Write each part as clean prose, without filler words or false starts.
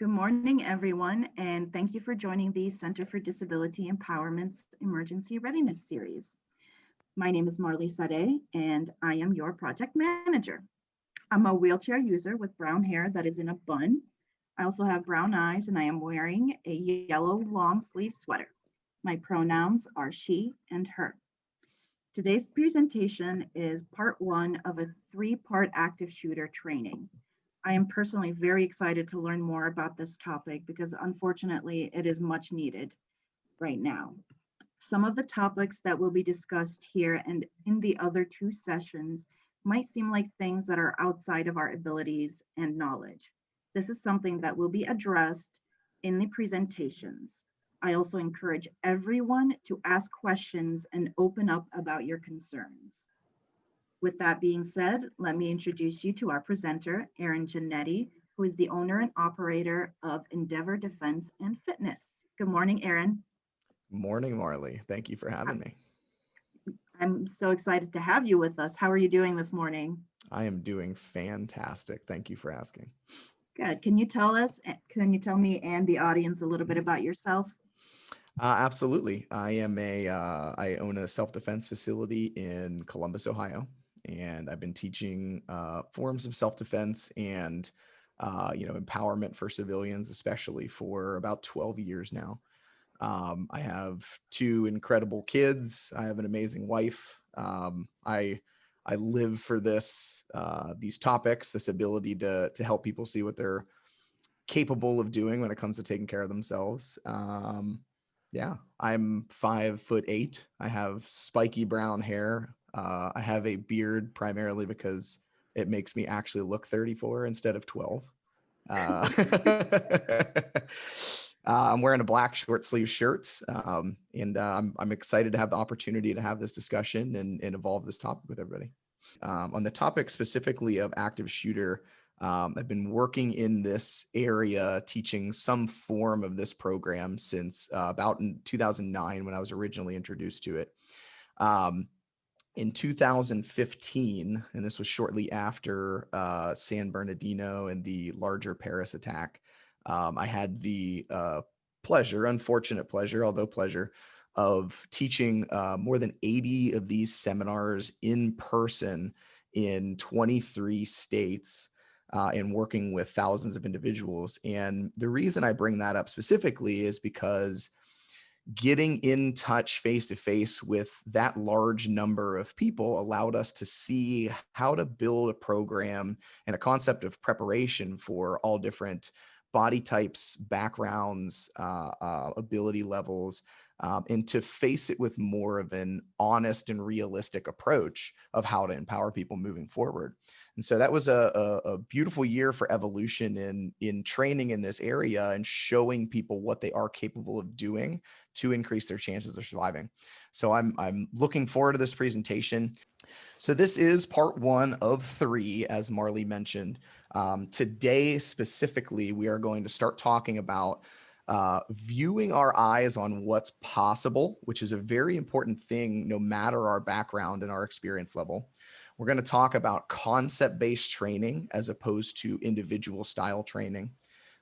Good morning, everyone, and thank you for joining the Center for Disability Empowerment's Emergency Readiness series. My name is Marley Sade, and I am your project manager. I'm a wheelchair user with brown hair that is in a bun. I also have brown eyes, and I am wearing a yellow long sleeve sweater. My pronouns are she and her. Today's presentation is part one of a three-part active shooter training. I am personally very excited to learn more about this topic because unfortunately it is much needed right now. Some of the topics that will be discussed here and in the other two sessions might seem like things that are outside of our abilities and knowledge. This is something that will be addressed in the presentations. I also encourage everyone to ask questions and open up about your concerns. With that being said, let me introduce you to our presenter, Erin Jannetti, who is the owner and operator of Endeavor Defense and Fitness. Good morning, Erin. Morning, Marley. Thank you for having me. I'm so excited to have you with us. How are you doing this morning? I am doing fantastic. Thank you for asking. Good. Can you tell me and the audience a little bit about yourself? Absolutely. I own a self-defense facility in Columbus, Ohio, and I've been teaching forms of self-defense and empowerment for civilians, especially for about 12 years now. I have two incredible kids. I have an amazing wife. I live for these topics, this ability to help people see what they're capable of doing when it comes to taking care of themselves. Yeah, I'm 5'8". I have spiky brown hair. I have a beard primarily because it makes me actually look 34 instead of 12. Uh, I'm wearing a black short sleeve shirt, and I'm excited to have the opportunity to have this discussion and evolve this topic with everybody. On the topic specifically of active shooter, I've been working in this area, teaching some form of this program since about in 2009 when I was originally introduced to it. In 2015, and this was shortly after San Bernardino and the larger Paris attack, I had the unfortunate pleasure, although pleasure, of teaching more than 80 of these seminars in person in 23 states and working with thousands of individuals. And the reason I bring that up specifically is because getting in touch face to face with that large number of people allowed us to see how to build a program and a concept of preparation for all different body types, backgrounds, ability levels, and to face it with more of an honest and realistic approach of how to empower people moving forward. And so that was a beautiful year for evolution in training in this area and showing people what they are capable of doing to increase their chances of surviving. So I'm looking forward to this presentation. So this is part one of three, as Marley mentioned. Today specifically, we are going to start talking about viewing our eyes on what's possible, which is a very important thing no matter our background and our experience level. We're going to talk about concept-based training as opposed to individual style training.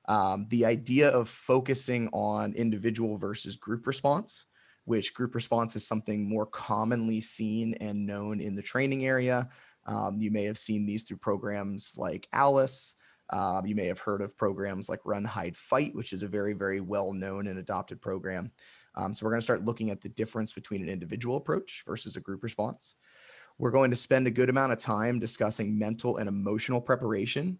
The idea of focusing on individual versus group response, which group response is something more commonly seen and known in the training area. You may have seen these through programs like ALICE. You may have heard of programs like Run, Hide, Fight, which is a very, very well-known and adopted program. So we're going to start looking at the difference between an individual approach versus a group response. We're going to spend a good amount of time discussing mental and emotional preparation,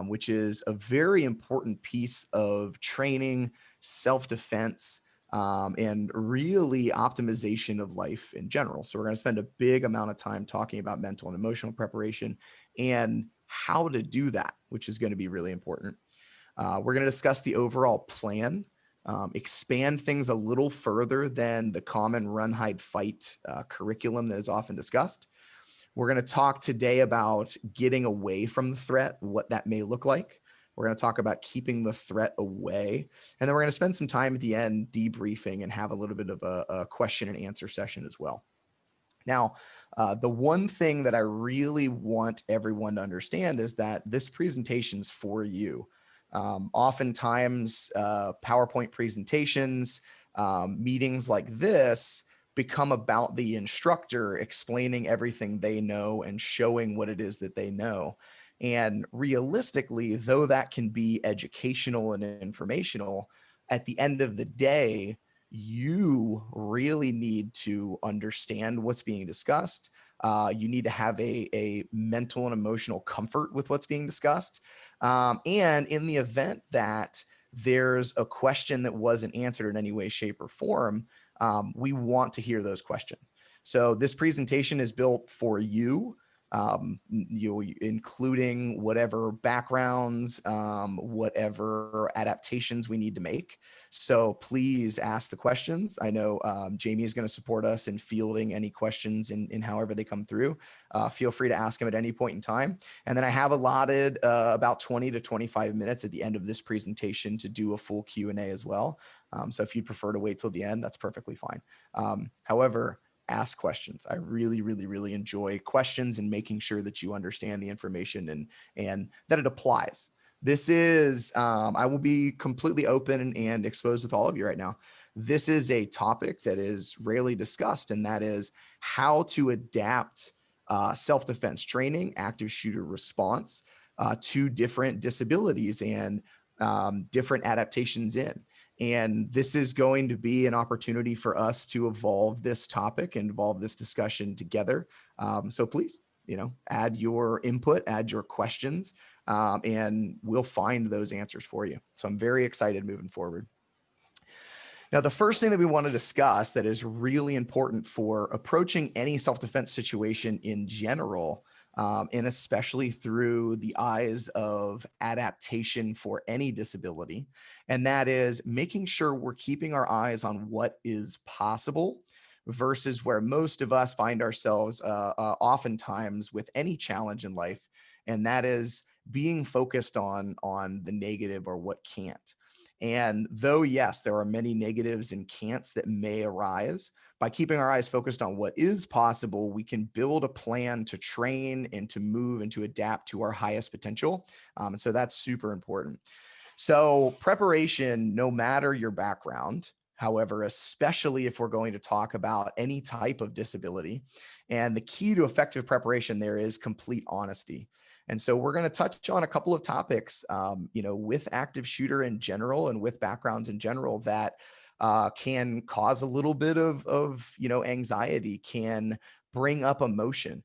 which is a very important piece of training, self-defense, and really optimization of life in general. So we're going to spend a big amount of time talking about mental and emotional preparation and how to do that, which is going to be really important. We're going to discuss the overall plan, expand things a little further than the common Run, Hide, Fight curriculum that is often discussed. We're going to talk today about getting away from the threat, what that may look like. We're going to talk about keeping the threat away. And then we're going to spend some time at the end debriefing and have a little bit of a question and answer session as well. Now, the one thing that I really want everyone to understand is that this presentation is for you. Oftentimes, PowerPoint presentations, meetings like this become about the instructor explaining everything they know and showing what it is that they know. And realistically, though that can be educational and informational, at the end of the day, you really need to understand what's being discussed. You need to have a mental and emotional comfort with what's being discussed. And in the event that there's a question that wasn't answered in any way, shape, or form, we want to hear those questions. So this presentation is built for you, including whatever backgrounds, whatever adaptations we need to make. So please ask the questions. I know Jamie is going to support us in fielding any questions in however they come through. Feel free to ask them at any point in time. And then I have allotted about 20 to 25 minutes at the end of this presentation to do a full Q&A as well. So if you'd prefer to wait till the end, that's perfectly fine. However, ask questions. I really, really, really enjoy questions and making sure that you understand the information and that it applies. This is, I will be completely open and exposed with all of you right now. This is a topic that is rarely discussed, and that is how to adapt self-defense training, active shooter response to different disabilities and different adaptations in. And this is going to be an opportunity for us to evolve this topic and evolve this discussion together. So please, add your input, add your questions, and we'll find those answers for you. So I'm very excited moving forward. Now, the first thing that we want to discuss that is really important for approaching any self-defense situation in general, and especially through the eyes of adaptation for any disability, and that is making sure we're keeping our eyes on what is possible versus where most of us find ourselves oftentimes with any challenge in life, and that is being focused on the negative or what can't. And though, yes, there are many negatives and can'ts that may arise, by keeping our eyes focused on what is possible, we can build a plan to train and to move and to adapt to our highest potential. And so that's super important. So preparation, no matter your background, however, especially if we're going to talk about any type of disability, and the key to effective preparation there is complete honesty. And so we're going to touch on a couple of topics, with active shooter in general and with backgrounds in general that can cause a little bit of anxiety, can bring up emotion.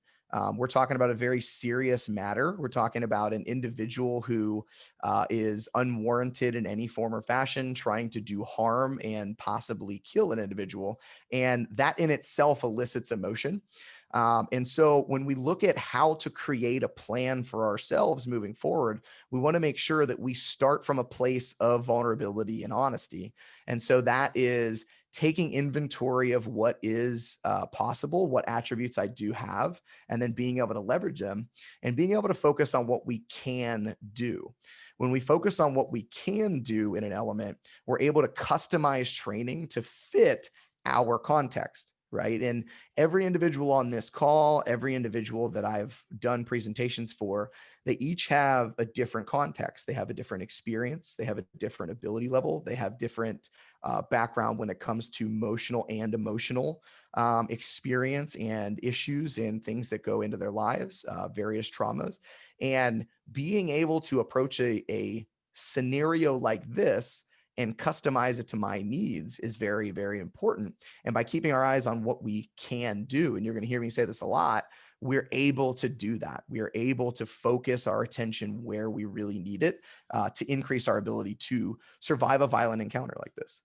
We're talking about a very serious matter. We're talking about an individual who is unwarranted in any form or fashion, trying to do harm and possibly kill an individual. And that in itself elicits emotion. And so when we look at how to create a plan for ourselves moving forward, we want to make sure that we start from a place of vulnerability and honesty. And so that is taking inventory of what is possible, what attributes I do have, and then being able to leverage them and being able to focus on what we can do. When we focus on what we can do in an element, we're able to customize training to fit our context. Right. And every individual on this call, every individual that I've done presentations for, they each have a different context. They have a different experience. They have a different ability level. They have different background when it comes to emotional experience and issues and things that go into their lives, various traumas. And being able to approach a scenario like this and customize it to my needs is very, very important. And by keeping our eyes on what we can do, and you're going to hear me say this a lot, we're able to do that. We are able to focus our attention where we really need it to increase our ability to survive a violent encounter like this.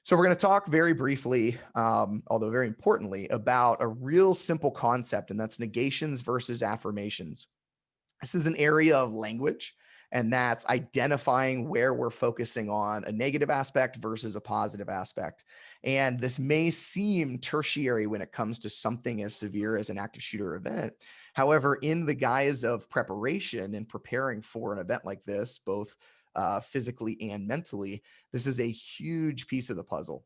So we're going to talk very briefly, although very importantly, about a real simple concept, and that's negations versus affirmations. This is an area of language, and that's identifying where we're focusing on a negative aspect versus a positive aspect. And this may seem tertiary when it comes to something as severe as an active shooter event. However, in the guise of preparation and preparing for an event like this, both physically and mentally, this is a huge piece of the puzzle.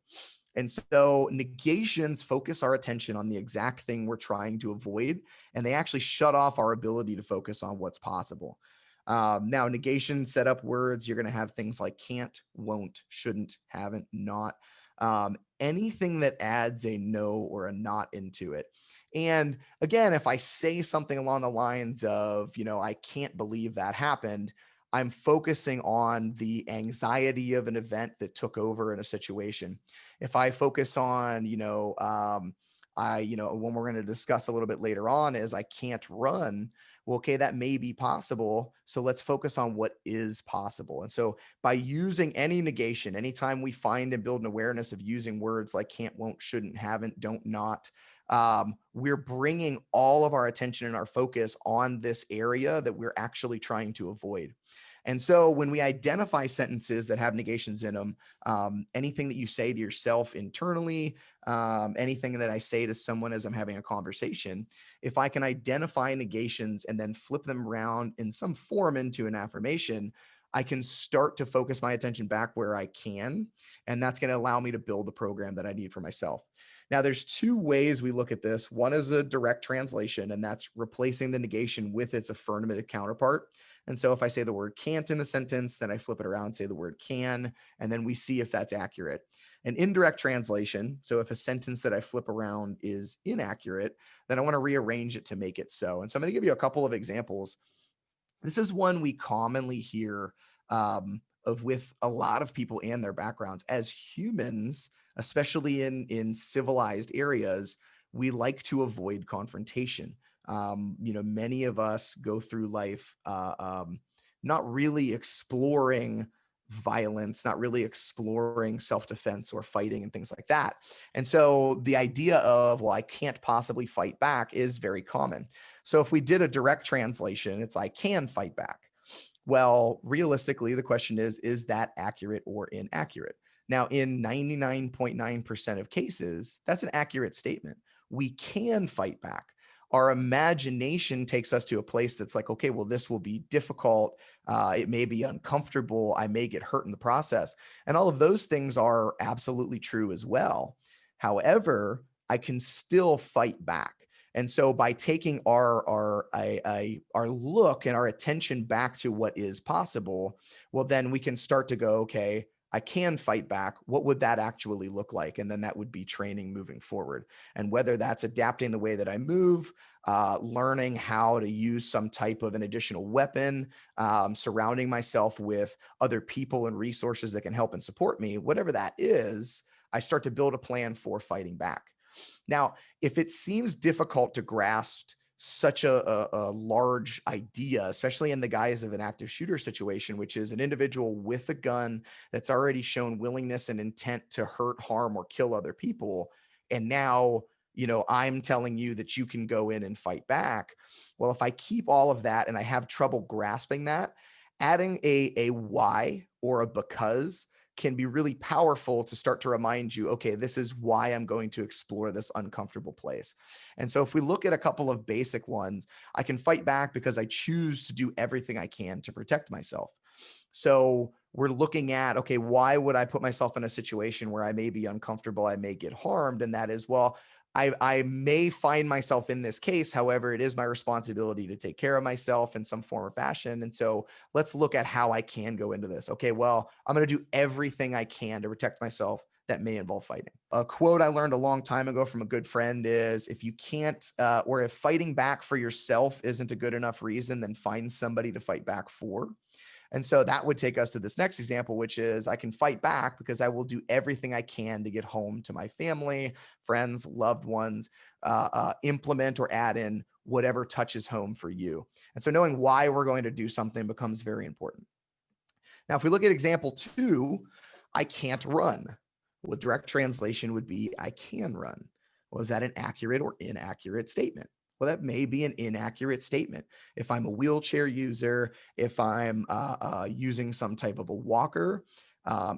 And so negations focus our attention on the exact thing we're trying to avoid, and they actually shut off our ability to focus on what's possible. Now, negation setup words, you're going to have things like can't, won't, shouldn't, haven't, not, anything that adds a no or a not into it. And again, if I say something along the lines of, I can't believe that happened, I'm focusing on the anxiety of an event that took over in a situation. If I focus on, when we're going to discuss a little bit later on is I can't run. Well, okay, that may be possible. So let's focus on what is possible. And so by using any negation, anytime we find and build an awareness of using words like can't, won't, shouldn't, haven't, don't, not, we're bringing all of our attention and our focus on this area that we're actually trying to avoid. And so when we identify sentences that have negations in them, anything that you say to yourself internally, anything that I say to someone as I'm having a conversation, if I can identify negations and then flip them around in some form into an affirmation, I can start to focus my attention back where I can. And that's going to allow me to build the program that I need for myself. Now, there's two ways we look at this. One is a direct translation, and that's replacing the negation with its affirmative counterpart. And so if I say the word can't in a sentence, then I flip it around and say the word can, and then we see if that's accurate. An indirect translation, so if a sentence that I flip around is inaccurate, then I want to rearrange it to make it so. And so I'm going to give you a couple of examples. This is one we commonly hear of with a lot of people and their backgrounds. As humans, especially in civilized areas, we like to avoid confrontation. Many of us go through life not really exploring violence, not really exploring self-defense or fighting and things like that. And so the idea of, well, I can't possibly fight back is very common. So if we did a direct translation, it's I can fight back. Well, realistically, the question is that accurate or inaccurate? Now, in 99.9% of cases, that's an accurate statement. We can fight back. Our imagination takes us to a place that's like, okay, well, this will be difficult. It may be uncomfortable. I may get hurt in the process. And all of those things are absolutely true as well. However, I can still fight back. And so by taking our look and our attention back to what is possible, well, then we can start to go, okay, I can fight back. What would that actually look like? And then that would be training moving forward. And whether that's adapting the way that I move, learning how to use some type of an additional weapon, surrounding myself with other people and resources that can help and support me, whatever that is, I start to build a plan for fighting back. Now, if it seems difficult to grasp such a large idea, especially in the guise of an active shooter situation, which is an individual with a gun that's already shown willingness and intent to hurt, harm, or kill other people, and now, I'm telling you that you can go in and fight back. Well, if I keep all of that and I have trouble grasping that, adding a why or a because can be really powerful to start to remind you, okay, this is why I'm going to explore this uncomfortable place. And so if we look at a couple of basic ones, I can fight back because I choose to do everything I can to protect myself. So we're looking at, okay, why would I put myself in a situation where I may be uncomfortable, I may get harmed? And that is, well, I may find myself in this case. However, it is my responsibility to take care of myself in some form or fashion. And so let's look at how I can go into this. Okay, well, I'm going to do everything I can to protect myself. That may involve fighting. A quote I learned a long time ago from a good friend is, if you can't, or if fighting back for yourself isn't a good enough reason, then find somebody to fight back for. And so that would take us to this next example, which is I can fight back because I will do everything I can to get home to my family, friends, loved ones, implement or add in whatever touches home for you. And so knowing why we're going to do something becomes very important. Now, if we look at example 2, I can't run. Well, direct translation would be I can run. Well, is that an accurate or inaccurate statement? Well, that may be an inaccurate statement. If I'm a wheelchair user, if I'm using some type of a walker,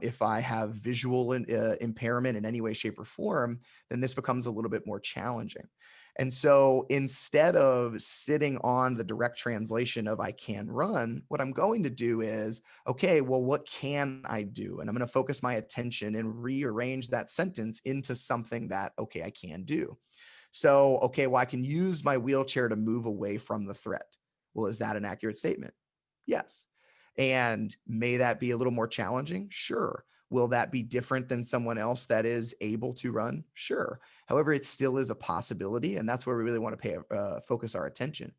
if I have visual impairment in any way, shape, or form, then this becomes a little bit more challenging. And so instead of sitting on the direct translation of I can run, what I'm going to do is, okay, well, what can I do? And I'm going to focus my attention and rearrange that sentence into something that, okay, I can do. So, okay, well, I can use my wheelchair to move away from the threat. Well, is that an accurate statement? Yes. And may that be a little more challenging? Sure. Will that be different than someone else that is able to run? Sure. However, it still is a possibility. And that's where we really want to focus our attention.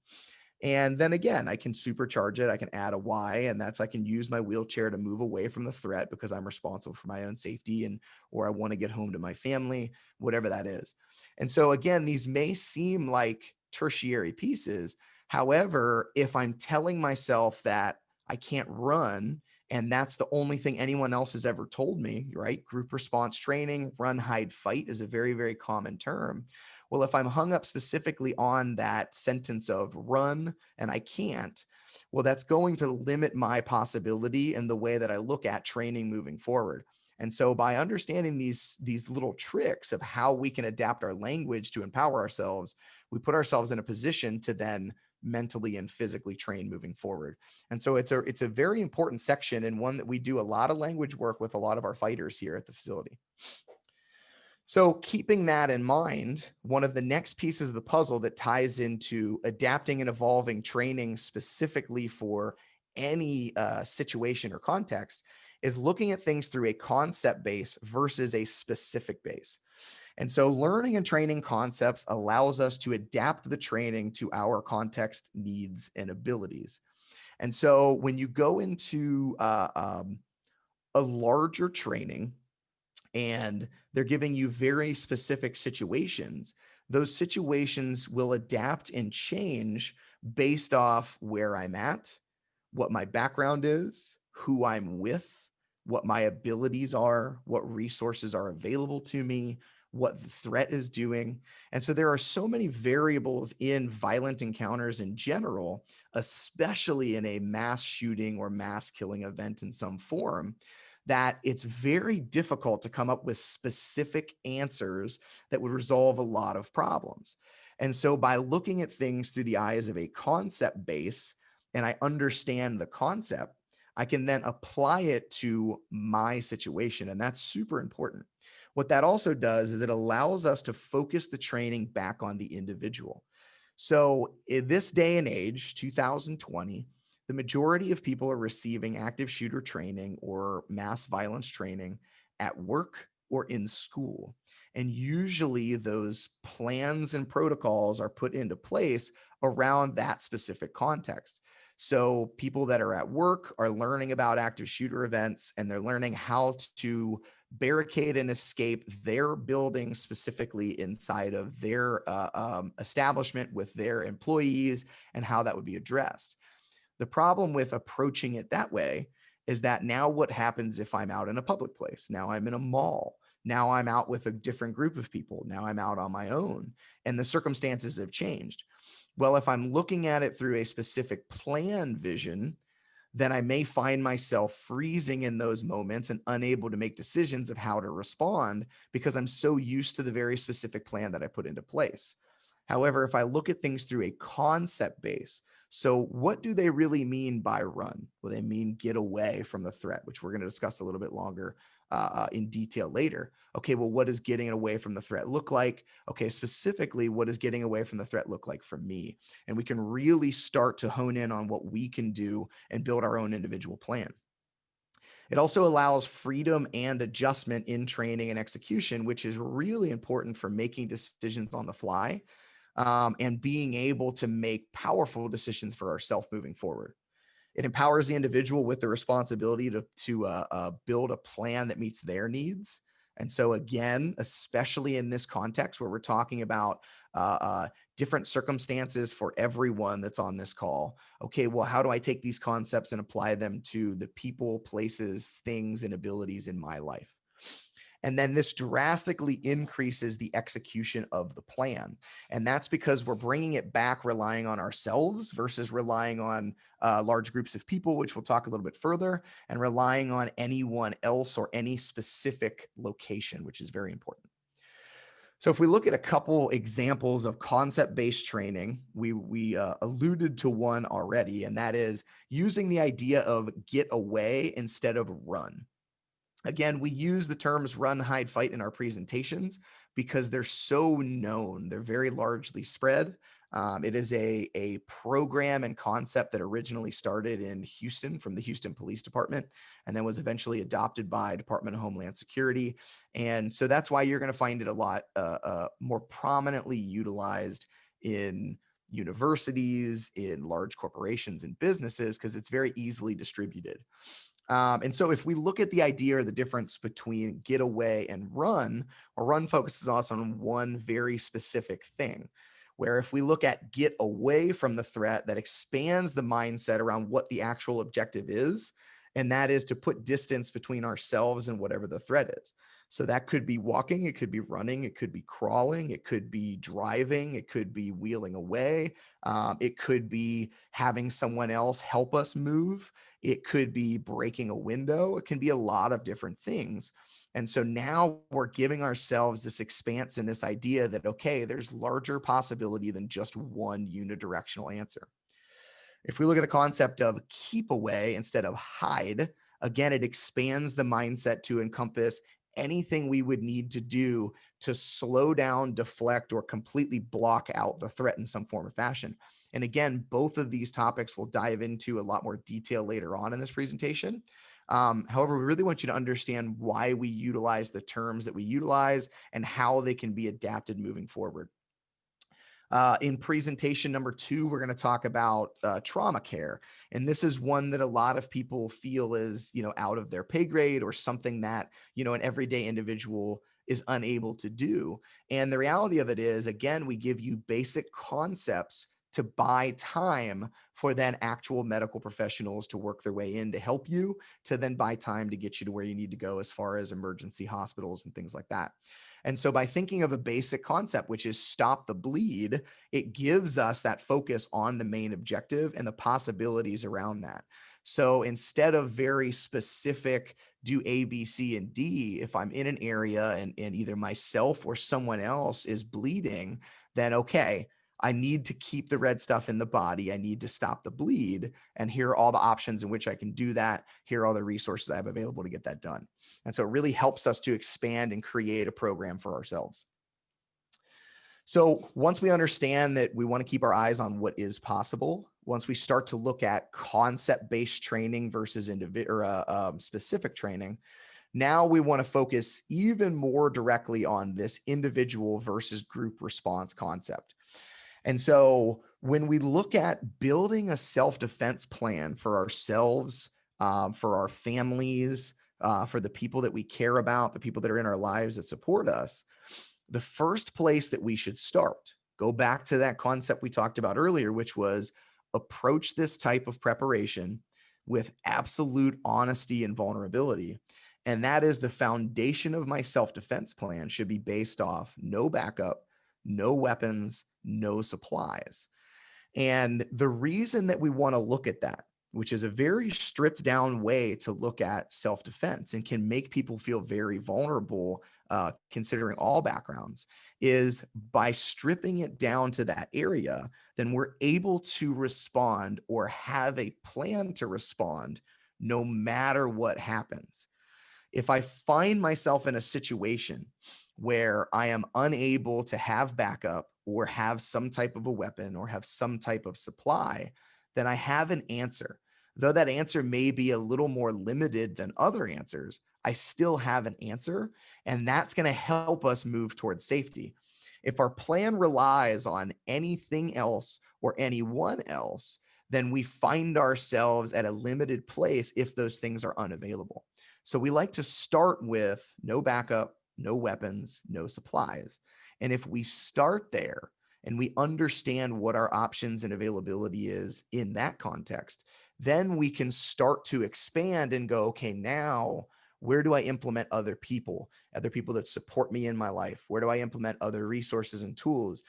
And then again, I can supercharge it. I can add a Y, and that's I can use my wheelchair to move away from the threat because I'm responsible for my own safety and or I want to get home to my family, whatever that is. And so again, these may seem like tertiary pieces. However, if I'm telling myself that I can't run and that's the only thing anyone else has ever told me, right? Group response training, run, hide, fight is a very, very common term. Well, if I'm hung up specifically on that sentence of run and I can't, well, that's going to limit my possibility and the way that I look at training moving forward. And so by understanding these little tricks of how we can adapt our language to empower ourselves, we put ourselves in a position to then mentally and physically train moving forward. And so it's a very important section and one that we do a lot of language work with a lot of our fighters here at the facility. So keeping that in mind, one of the next pieces of the puzzle that ties into adapting and evolving training specifically for any situation or context is looking at things through a concept base versus a specific base. And so learning and training concepts allows us to adapt the training to our context, needs, and abilities. And so when you go into a larger training, and they're giving you very specific situations, those situations will adapt and change based off where I'm at, what my background is, who I'm with, what my abilities are, what resources are available to me, what the threat is doing. And so there are so many variables in violent encounters in general, especially in a mass shooting or mass killing event in some form, that it's very difficult to come up with specific answers that would resolve a lot of problems. And so by looking at things through the eyes of a concept base, and I understand the concept, I can then apply it to my situation. And that's super important. What that also does is it allows us to focus the training back on the individual. So in this day and age, 2020, the majority of people are receiving active shooter training or mass violence training at work or in school. And usually those plans and protocols are put into place around that specific context. So people that are at work are learning about active shooter events and they're learning how to barricade and escape their building specifically inside of their establishment with their employees and how that would be addressed. The problem with approaching it that way is that now what happens if I'm out in a public place? Now I'm in a mall. Now I'm out with a different group of people. Now I'm out on my own and the circumstances have changed. Well, if I'm looking at it through a specific plan vision, then I may find myself freezing in those moments and unable to make decisions of how to respond because I'm so used to the very specific plan that I put into place. However, if I look at things through a concept base, so what do they really mean by run? Well, they mean get away from the threat, which we're going to discuss a little bit longer in detail later. Okay, well, what does getting away from the threat look like? Okay, specifically, what does getting away from the threat look like for me? And we can really start to hone in on what we can do and build our own individual plan. It also allows freedom and adjustment in training and execution, which is really important for making decisions on the fly and being able to make powerful decisions for ourselves moving forward. It empowers the individual with the responsibility to build a plan that meets their needs. And so again, especially in this context where we're talking about different circumstances for everyone that's on this call. Okay, well, how do I take these concepts and apply them to the people, places, things, and abilities in my life? And then this drastically increases the execution of the plan. And that's because we're bringing it back, relying on ourselves versus relying on large groups of people, which we'll talk a little bit further, and relying on anyone else or any specific location, which is very important. So if we look at a couple examples of concept-based training, we alluded to one already, and that is using the idea of get away instead of run. Again, we use the terms run, hide, fight in our presentations because they're so known. They're very largely spread. It is a program and concept that originally started in Houston from the Houston Police Department, and then was eventually adopted by Department of Homeland Security. And so that's why you're going to find it a lot more prominently utilized in universities, in large corporations and businesses, because it's very easily distributed. And so if we look at the idea or the difference between get away and run, or run focuses us on one very specific thing. Where if we look at get away from the threat, that expands the mindset around what the actual objective is. And that is to put distance between ourselves and whatever the threat is. So that could be walking, it could be running, it could be crawling, it could be driving, it could be wheeling away, it could be having someone else help us move. It could be breaking a window. It can be a lot of different things. And so now we're giving ourselves this expanse and this idea that, okay, there's larger possibility than just one unidirectional answer. If we look at the concept of keep away instead of hide, again, it expands the mindset to encompass anything we would need to do to slow down, deflect, or completely block out the threat in some form or fashion. And again, both of these topics we'll dive into a lot more detail later on in this presentation. However, we really want you to understand why we utilize the terms that we utilize and how they can be adapted moving forward. In presentation number 2, we're going to talk about trauma care. And this is one that a lot of people feel is, out of their pay grade, or something that, an everyday individual is unable to do. And the reality of it is, again, we give you basic concepts to buy time for then actual medical professionals to work their way in to help you, to then buy time to get you to where you need to go as far as emergency hospitals and things like that. And so by thinking of a basic concept, which is stop the bleed, it gives us that focus on the main objective and the possibilities around that. So instead of very specific, do A, B, C, and D, if I'm in an area and either myself or someone else is bleeding, then okay, I need to keep the red stuff in the body. I need to stop the bleed. And here are all the options in which I can do that. Here are all the resources I have available to get that done. And so it really helps us to expand and create a program for ourselves. So once we understand that we want to keep our eyes on what is possible, once we start to look at concept-based training versus specific training, now we want to focus even more directly on this individual versus group response concept. And so when we look at building a self-defense plan for ourselves, for our families, for the people that we care about, the people that are in our lives that support us, the first place that we should start, go back to that concept we talked about earlier, which was approach this type of preparation with absolute honesty and vulnerability. And that is the foundation of my self-defense plan should be based off no backup, no weapons, no supplies. And the reason that we want to look at that, which is a very stripped down way to look at self-defense and can make people feel very vulnerable, considering all backgrounds, is by stripping it down to that area, then we're able to respond or have a plan to respond no matter what happens. If I find myself in a situation where I am unable to have backup or have some type of a weapon or have some type of supply, then I have an answer. Though that answer may be a little more limited than other answers, I still have an answer, and that's going to help us move towards safety. If our plan relies on anything else or anyone else, then we find ourselves at a limited place if those things are unavailable. So we like to start with no backup, no weapons, no supplies. And if we start there and we understand what our options and availability is in that context, then we can start to expand and go, okay, now where do I implement other people that support me in my life? Where do I implement other resources and tools?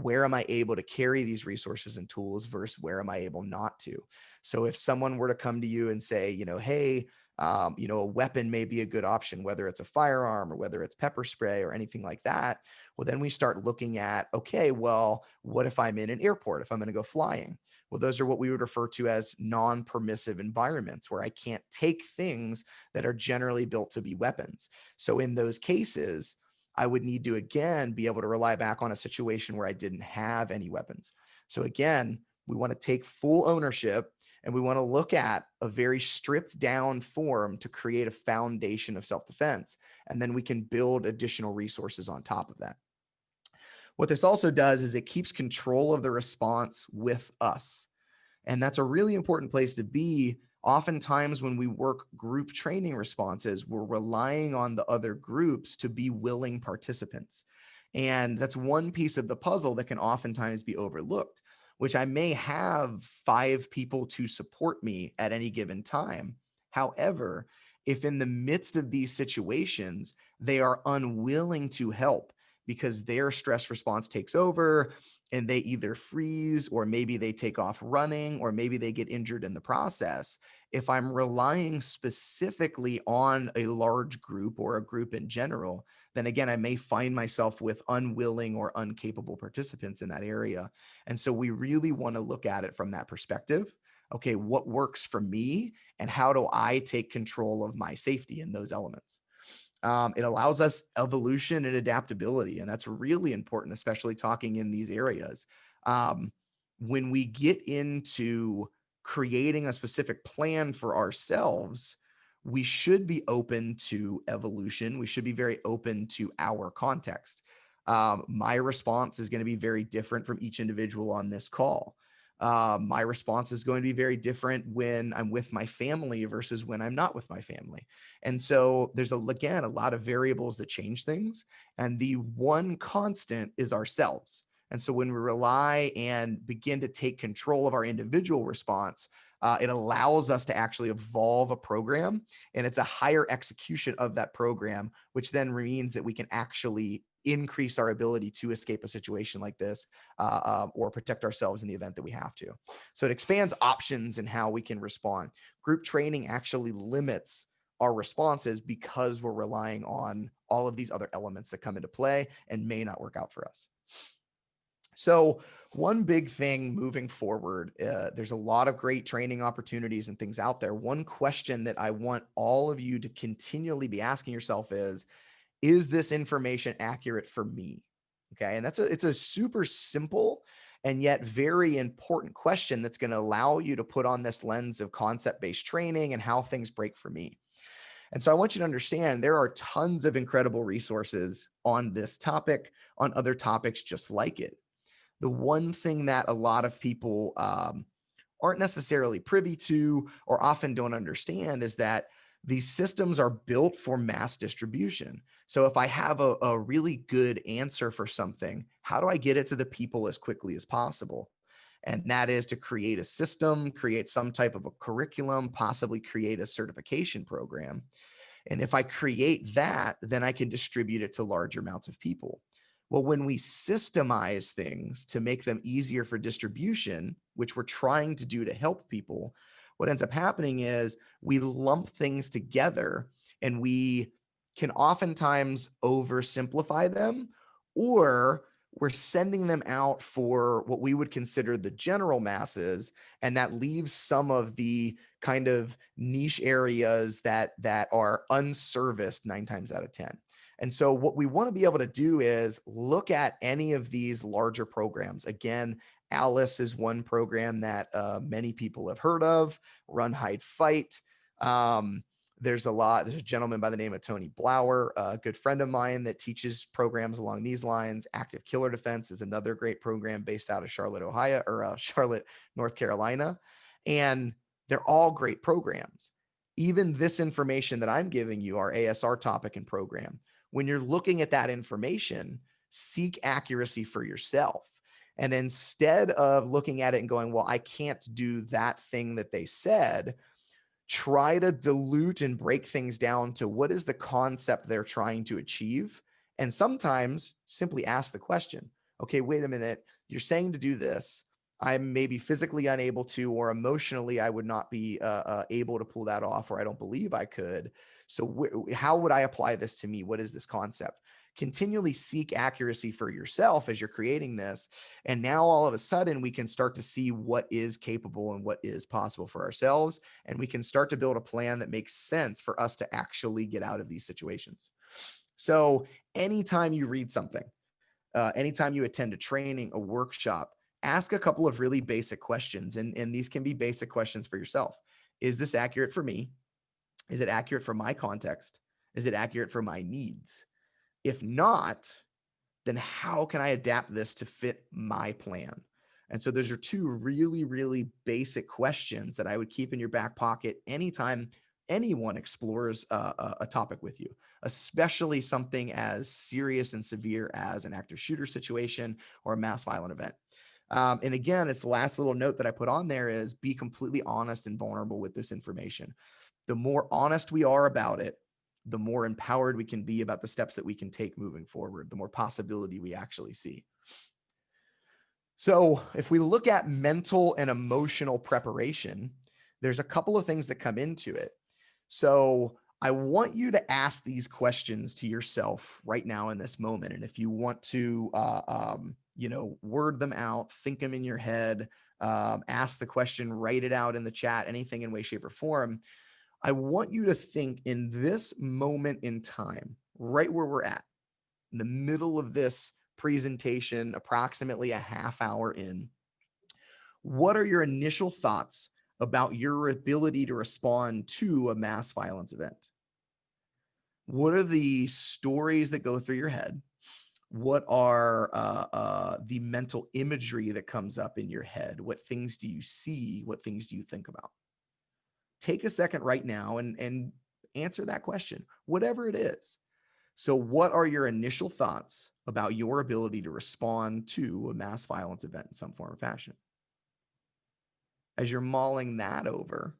Where am I able to carry these resources and tools versus where am I able not to? So if someone were to come to you and say, hey, a weapon may be a good option, whether it's a firearm or whether it's pepper spray or anything like that. Well, then we start looking at, okay, well, what if I'm in an airport, if I'm going to go flying? Well, those are what we would refer to as non-permissive environments where I can't take things that are generally built to be weapons. So in those cases, I would need to, again, be able to rely back on a situation where I didn't have any weapons. So again, we want to take full ownership, and we want to look at a very stripped down form to create a foundation of self-defense. And then we can build additional resources on top of that. What this also does is it keeps control of the response with us. And that's a really important place to be. Oftentimes when we work group training responses, we're relying on the other groups to be willing participants. And that's one piece of the puzzle that can oftentimes be overlooked, which I may have 5 people to support me at any given time. However, if in the midst of these situations, they are unwilling to help because their stress response takes over, and they either freeze, or maybe they take off running, or maybe they get injured in the process. If I'm relying specifically on a large group or a group in general, then again, I may find myself with unwilling or incapable participants in that area. And so we really want to look at it from that perspective. Okay, what works for me, and how do I take control of my safety in those elements? It allows us evolution and adaptability, and that's really important, especially talking in these areas. Um, when we get into creating a specific plan for ourselves, we should be open to evolution. We should be very open to our context. My response is going to be very different from each individual on this call. My response is going to be very different when I'm with my family versus when I'm not with my family. And so there's, again, a lot of variables that change things. And the one constant is ourselves. And so when we rely and begin to take control of our individual response, it allows us to actually evolve a program, and it's a higher execution of that program, which then means that we can actually increase our ability to escape a situation like this, or protect ourselves in the event that we have to. So it expands options and how we can respond. Group training actually limits our responses because we're relying on all of these other elements that come into play and may not work out for us. So one big thing moving forward, there's a lot of great training opportunities and things out there. One question that I want all of you to continually be asking yourself is this information accurate for me? Okay. And it's a super simple and yet very important question that's going to allow you to put on this lens of concept-based training and how things break for me. And so I want you to understand there are tons of incredible resources on this topic, on other topics just like it. The one thing that a lot of people aren't necessarily privy to or often don't understand is that these systems are built for mass distribution. So if I have a really good answer for something, how do I get it to the people as quickly as possible? And that is to create a system, create some type of a curriculum, possibly create a certification program. And if I create that, then I can distribute it to larger amounts of people. Well, when we systemize things to make them easier for distribution, which we're trying to do to help people, what ends up happening is we lump things together, and we can oftentimes oversimplify them, or we're sending them out for what we would consider the general masses, and that leaves some of the kind of niche areas that are unserviced 9 times out of 10. And so what we want to be able to do is look at any of these larger programs. Again, Alice is one program that many people have heard of. Run, Hide, Fight. There's a gentleman by the name of Tony Blauer, a good friend of mine, that teaches programs along these lines. Active Killer Defense is another great program based out of Charlotte, North Carolina. And they're all great programs. Even this information that I'm giving you, our ASR topic and program, when you're looking at that information, seek accuracy for yourself. And instead of looking at it and going, well, I can't do that thing that they said, try to dilute and break things down to what is the concept they're trying to achieve. And sometimes simply ask the question, okay, wait a minute, you're saying to do this. I'm maybe physically unable to, or emotionally, I would not be able to pull that off, or I don't believe I could. So how would I apply this to me? What is this concept? Continually seek accuracy for yourself as you're creating this. And now all of a sudden we can start to see what is capable and what is possible for ourselves. And we can start to build a plan that makes sense for us to actually get out of these situations. So anytime you read something, anytime you attend a training, a workshop, ask a couple of really basic questions. And these can be basic questions for yourself. Is this accurate for me? Is it accurate for my context? Is it accurate for my needs? If not, then how can I adapt this to fit my plan? And so those are two really, really basic questions that I would keep in your back pocket anytime anyone explores a topic with you, especially something as serious and severe as an active shooter situation or a mass violent event. And again, it's the last little note that I put on there is be completely honest and vulnerable with this information. The more honest we are about it, the more empowered we can be about the steps that we can take moving forward, the more possibility we actually see. So if we look at mental and emotional preparation, there's a couple of things that come into it. So I want you to ask these questions to yourself right now in this moment. And if you want to, word them out, think them in your head, ask the question, write it out in the chat, anything in way, shape, or form. I want you to think in this moment in time, right where we're at, in the middle of this presentation, approximately a half hour in, what are your initial thoughts about your ability to respond to a mass violence event? What are the stories that go through your head? What are the mental imagery that comes up in your head? What things do you see? What things do you think about? Take a second right now and answer that question, whatever it is. So what are your initial thoughts about your ability to respond to a mass violence event in some form or fashion? As you're mulling that over,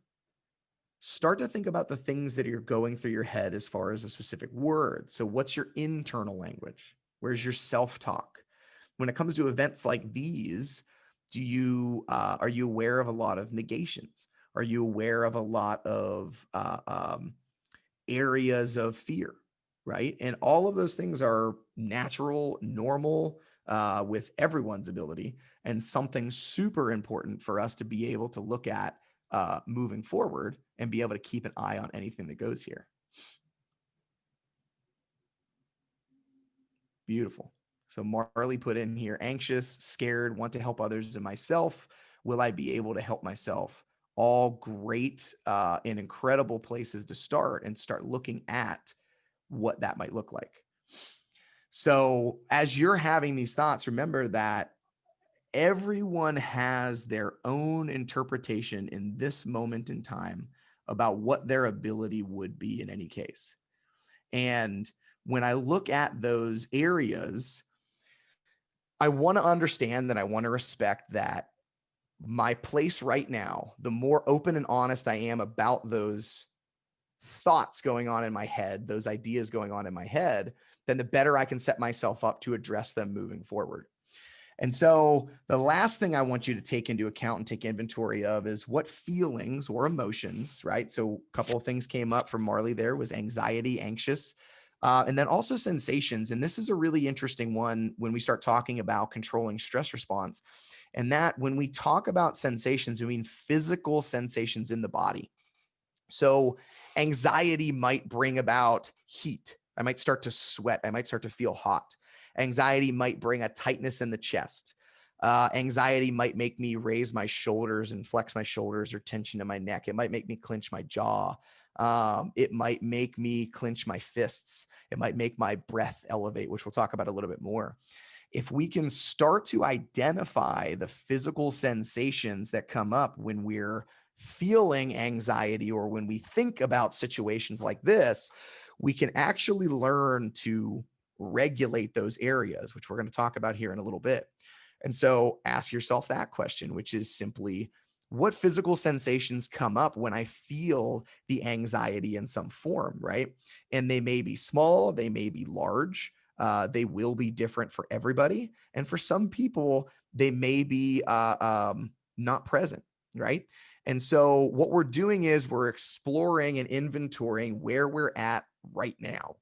start to think about the things that you're going through your head as far as a specific word. So what's your internal language? Where's your self-talk? When it comes to events like these, are you aware of a lot of negations? Are you aware of a lot of areas of fear, right? And all of those things are natural, normal, with everyone's ability, and something super important for us to be able to look at moving forward and be able to keep an eye on anything that goes here. Beautiful. So Marley put in here, anxious, scared, want to help others and myself. Will I be able to help myself? All great and incredible places to start and start looking at what that might look like. So as you're having these thoughts, remember that everyone has their own interpretation in this moment in time about what their ability would be in any case. And when I look at those areas, I want to understand that I want to respect that my place right now, the more open and honest I am about those thoughts going on in my head, those ideas going on in my head, then the better I can set myself up to address them moving forward. And so the last thing I want you to take into account and take inventory of is what feelings or emotions, right? So a couple of things came up from Marley there was anxiety, anxious, and then also sensations. And this is a really interesting one when we start talking about controlling stress response. And that when we talk about sensations, we mean physical sensations in the body. So anxiety might bring about heat. I might start to sweat. I might start to feel hot. Anxiety might bring a tightness in the chest. Anxiety might make me raise my shoulders and flex my shoulders or tension in my neck. It might make me clench my jaw. It might make me clench my fists. It might make my breath elevate, which we'll talk about a little bit more. If we can start to identify the physical sensations that come up when we're feeling anxiety or when we think about situations like this, we can actually learn to regulate those areas, which we're going to talk about here in a little bit. And so ask yourself that question, which is simply, what physical sensations come up when I feel the anxiety in some form, right? And they may be small, they may be large, they will be different for everybody. And for some people, they may be not present, right? And so what we're doing is we're exploring and inventorying where we're at right now.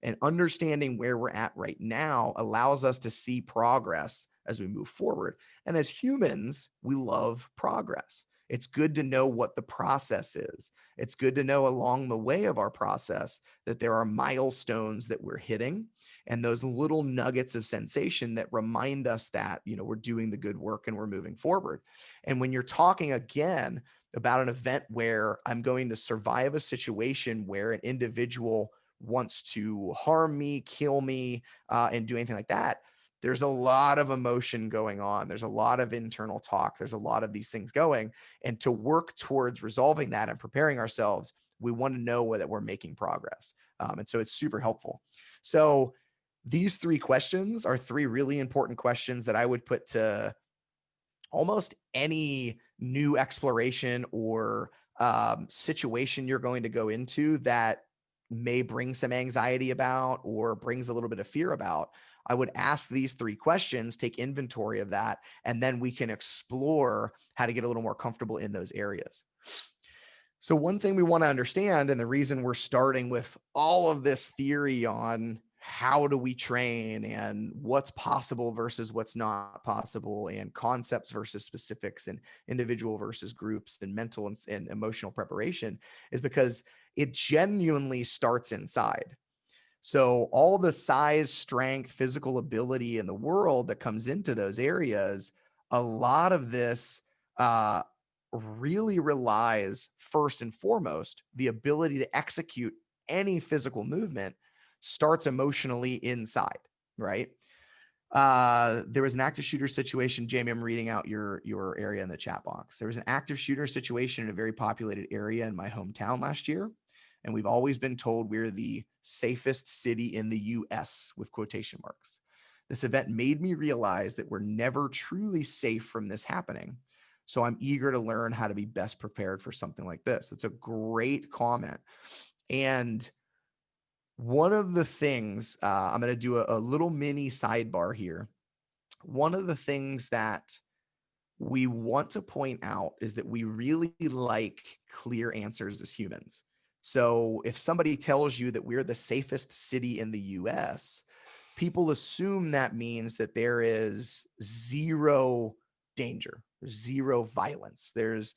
And understanding where we're at right now allows us to see progress as we move forward. And as humans, we love progress. It's good to know what the process is. It's good to know along the way of our process that there are milestones that we're hitting and those little nuggets of sensation that remind us that, we're doing the good work and we're moving forward. And when you're talking again about an event where I'm going to survive a situation where an individual wants to harm me, kill me, and do anything like that, there's a lot of emotion going on. There's a lot of internal talk. There's a lot of these things going. And to work towards resolving that and preparing ourselves, we want to know that we're making progress. And so it's super helpful. So these 3 questions are 3 really important questions that I would put to almost any new exploration or situation you're going to go into that may bring some anxiety about or brings a little bit of fear about. I would ask these 3 questions, take inventory of that, and then we can explore how to get a little more comfortable in those areas. So one thing we want to understand, and the reason we're starting with all of this theory on how do we train and what's possible versus what's not possible and concepts versus specifics and individual versus groups and mental and emotional preparation, is because it genuinely starts inside. So all the size, strength, physical ability in the world that comes into those areas, a lot of this really relies first and foremost, the ability to execute any physical movement starts emotionally inside, right? There was an active shooter situation. Jamie, I'm reading out your area in the chat box. There was an active shooter situation in a very populated area in my hometown last year. And we've always been told we're the safest city in the US with quotation marks. This event made me realize that we're never truly safe from this happening. So I'm eager to learn how to be best prepared for something like this. It's a great comment. And one of the things, I'm going to do a little mini sidebar here. One of the things that we want to point out is that we really like clear answers as humans. So if somebody tells you that we're the safest city in the US, people assume that means that there is zero danger, there's zero violence, there's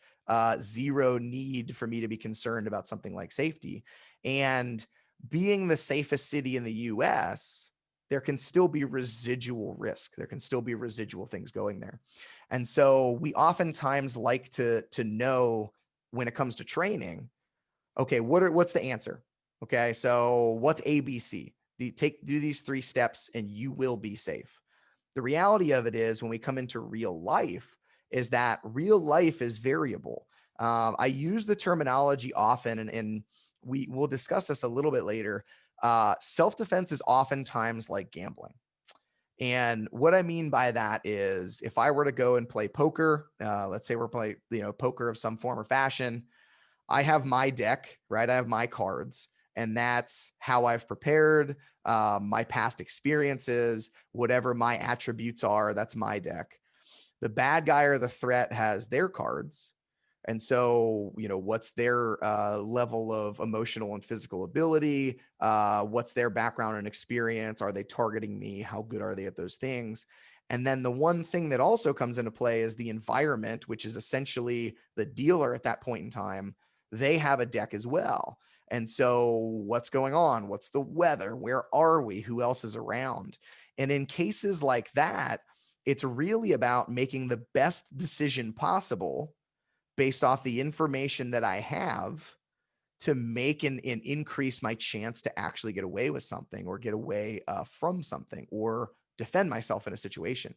zero need for me to be concerned about something like safety. And being the safest city in the US, there can still be residual risk. There can still be residual things going there. And so we oftentimes like to know when it comes to training, okay, what's the answer? Okay, so what's ABC? Do these 3 steps and you will be safe. The reality of it is when we come into real life is that real life is variable. I use the terminology often, and we'll discuss this a little bit later. Self-defense is oftentimes like gambling. And what I mean by that is if I were to go and play poker, let's say we're playing, poker of some form or fashion, I have my deck, right? I have my cards, and that's how I've prepared, my past experiences, whatever my attributes are, that's my deck. The bad guy or the threat has their cards. And so, what's their level of emotional and physical ability? What's their background and experience? Are they targeting me? How good are they at those things? And then the one thing that also comes into play is the environment, which is essentially the dealer at that point in time. They have a deck as well. And so what's going on? What's the weather? Where are we? Who else is around? And in cases like that, it's really about making the best decision possible based off the information that I have to make and increase my chance to actually get away with something or get away from something or defend myself in a situation.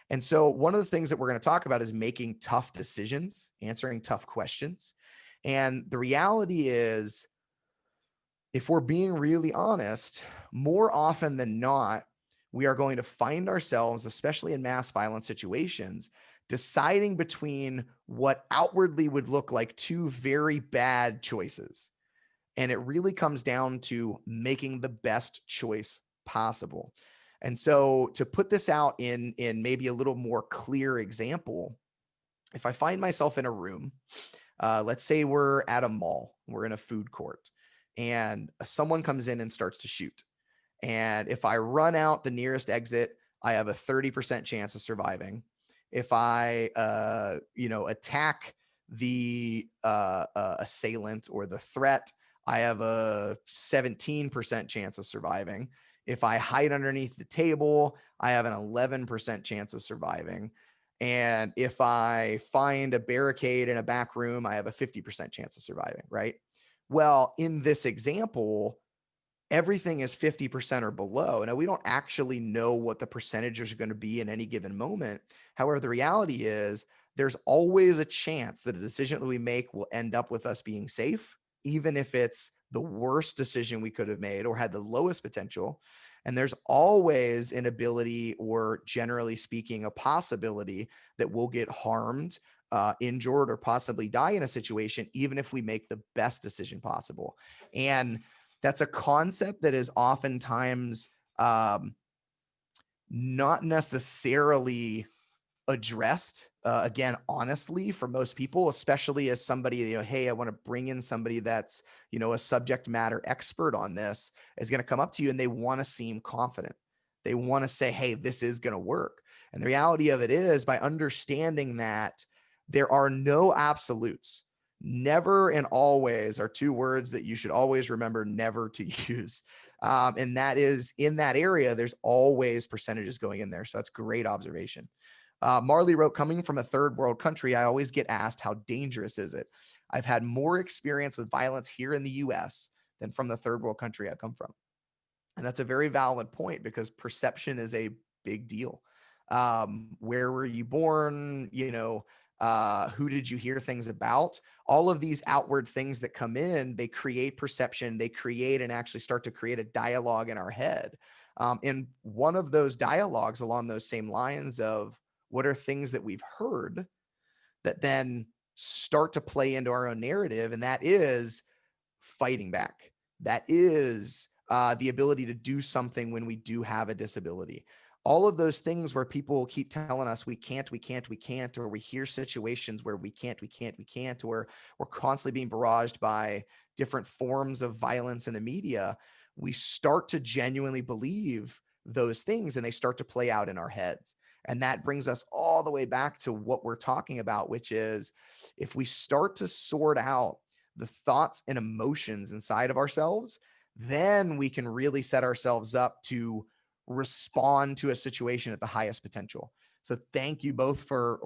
And so one of the things that we're going to talk about is making tough decisions, answering tough questions. And the reality is, if we're being really honest, more often than not, we are going to find ourselves, especially in mass violence situations, deciding between what outwardly would look like 2 very bad choices. And it really comes down to making the best choice possible. And so to put this out in maybe a little more clear example, if I find myself in a room, let's say we're at a mall, we're in a food court, and someone comes in and starts to shoot. And if I run out the nearest exit, I have a 30% chance of surviving. If I, attack the assailant or the threat, I have a 17% chance of surviving. If I hide underneath the table, I have an 11% chance of surviving. And if I find a barricade in a back room, I have a 50% chance of surviving, right? Well, in this example, everything is 50% or below. Now, we don't actually know what the percentages are going to be in any given moment. However, the reality is there's always a chance that a decision that we make will end up with us being safe, even if it's the worst decision we could have made or had the lowest potential. And there's always an ability, or generally speaking, a possibility that we'll get harmed, injured, or possibly die in a situation, even if we make the best decision possible. And that's a concept that is oftentimes not necessarily addressed, again, honestly, for most people, especially as somebody, hey, I want to bring in somebody that's, a subject matter expert on this, is going to come up to you and they want to seem confident. They want to say, hey, this is going to work. And the reality of it is, by understanding that there are no absolutes. Never and always are two words that you should always remember never to use. And that is, in that area, there's always percentages going in there. So that's great observation. Marley wrote, coming from a third world country, I always get asked, how dangerous is it? I've had more experience with violence here in the US than from the third world country I come from. And that's a very valid point, because perception is a big deal. Where were you born? Who did you hear things about? All of these outward things that come in, they create perception, they create and actually start to create a dialogue in our head. And one of those dialogues along those same lines of what are things that we've heard that then start to play into our own narrative, and that is fighting back. That is the ability to do something when we do have a disability. All of those things where people keep telling us we can't, or we hear situations where we can't, or we're constantly being barraged by different forms of violence in the media, we start to genuinely believe those things and they start to play out in our heads. And that brings us all the way back to what we're talking about, which is if we start to sort out the thoughts and emotions inside of ourselves, then we can really set ourselves up to respond to a situation at the highest potential. So thank you both for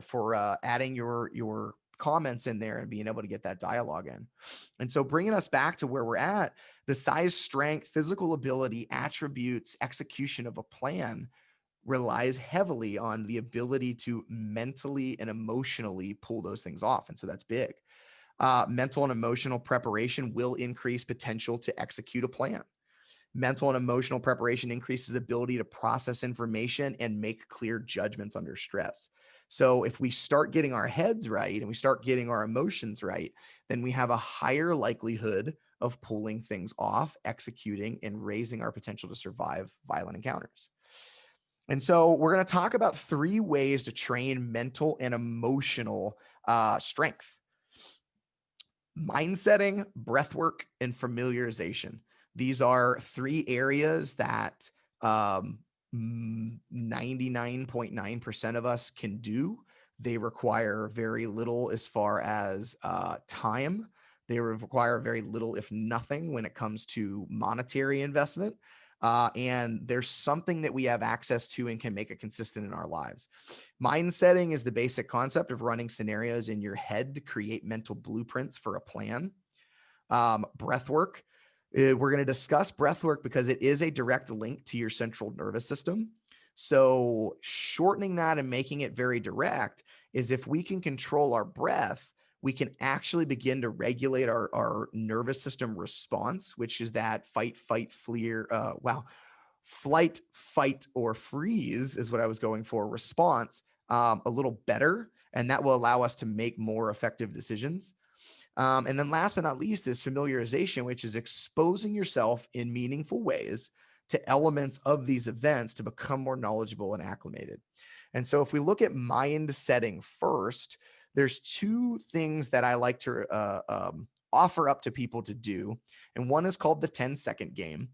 adding your comments in there and being able to get that dialogue in. And so bringing us back to where we're at, the size, strength, physical ability, attributes, execution of a plan relies heavily on the ability to mentally and emotionally pull those things off. And so that's big. Mental and emotional preparation will increase potential to execute a plan. Mental and emotional preparation increases ability to process information and make clear judgments under stress. So if we start getting our heads right and we start getting our emotions right, then we have a higher likelihood of pulling things off, executing, and raising our potential to survive violent encounters. And so we're going to talk about 3 ways to train mental and emotional strength: mindsetting, breathwork, and familiarization. These are 3 areas that 99.9% of us can do. They require very little as far as time. They require very little, if nothing, when it comes to monetary investment. And there's something that we have access to and can make it consistent in our lives. Mindsetting is the basic concept of running scenarios in your head to create mental blueprints for a plan. Breathwork. We're going to discuss breathwork because it is a direct link to your central nervous system. So shortening that and making it very direct is, if we can control our breath, we can actually begin to regulate our nervous system response, which is that fight, fight, or freeze is what I was going for, response, a little better. And that will allow us to make more effective decisions. And then last but not least is familiarization, which is exposing yourself in meaningful ways to elements of these events to become more knowledgeable and acclimated. And so if we look at mind setting first, there's 2 things that I like to offer up to people to do. And one is called the 10-second game.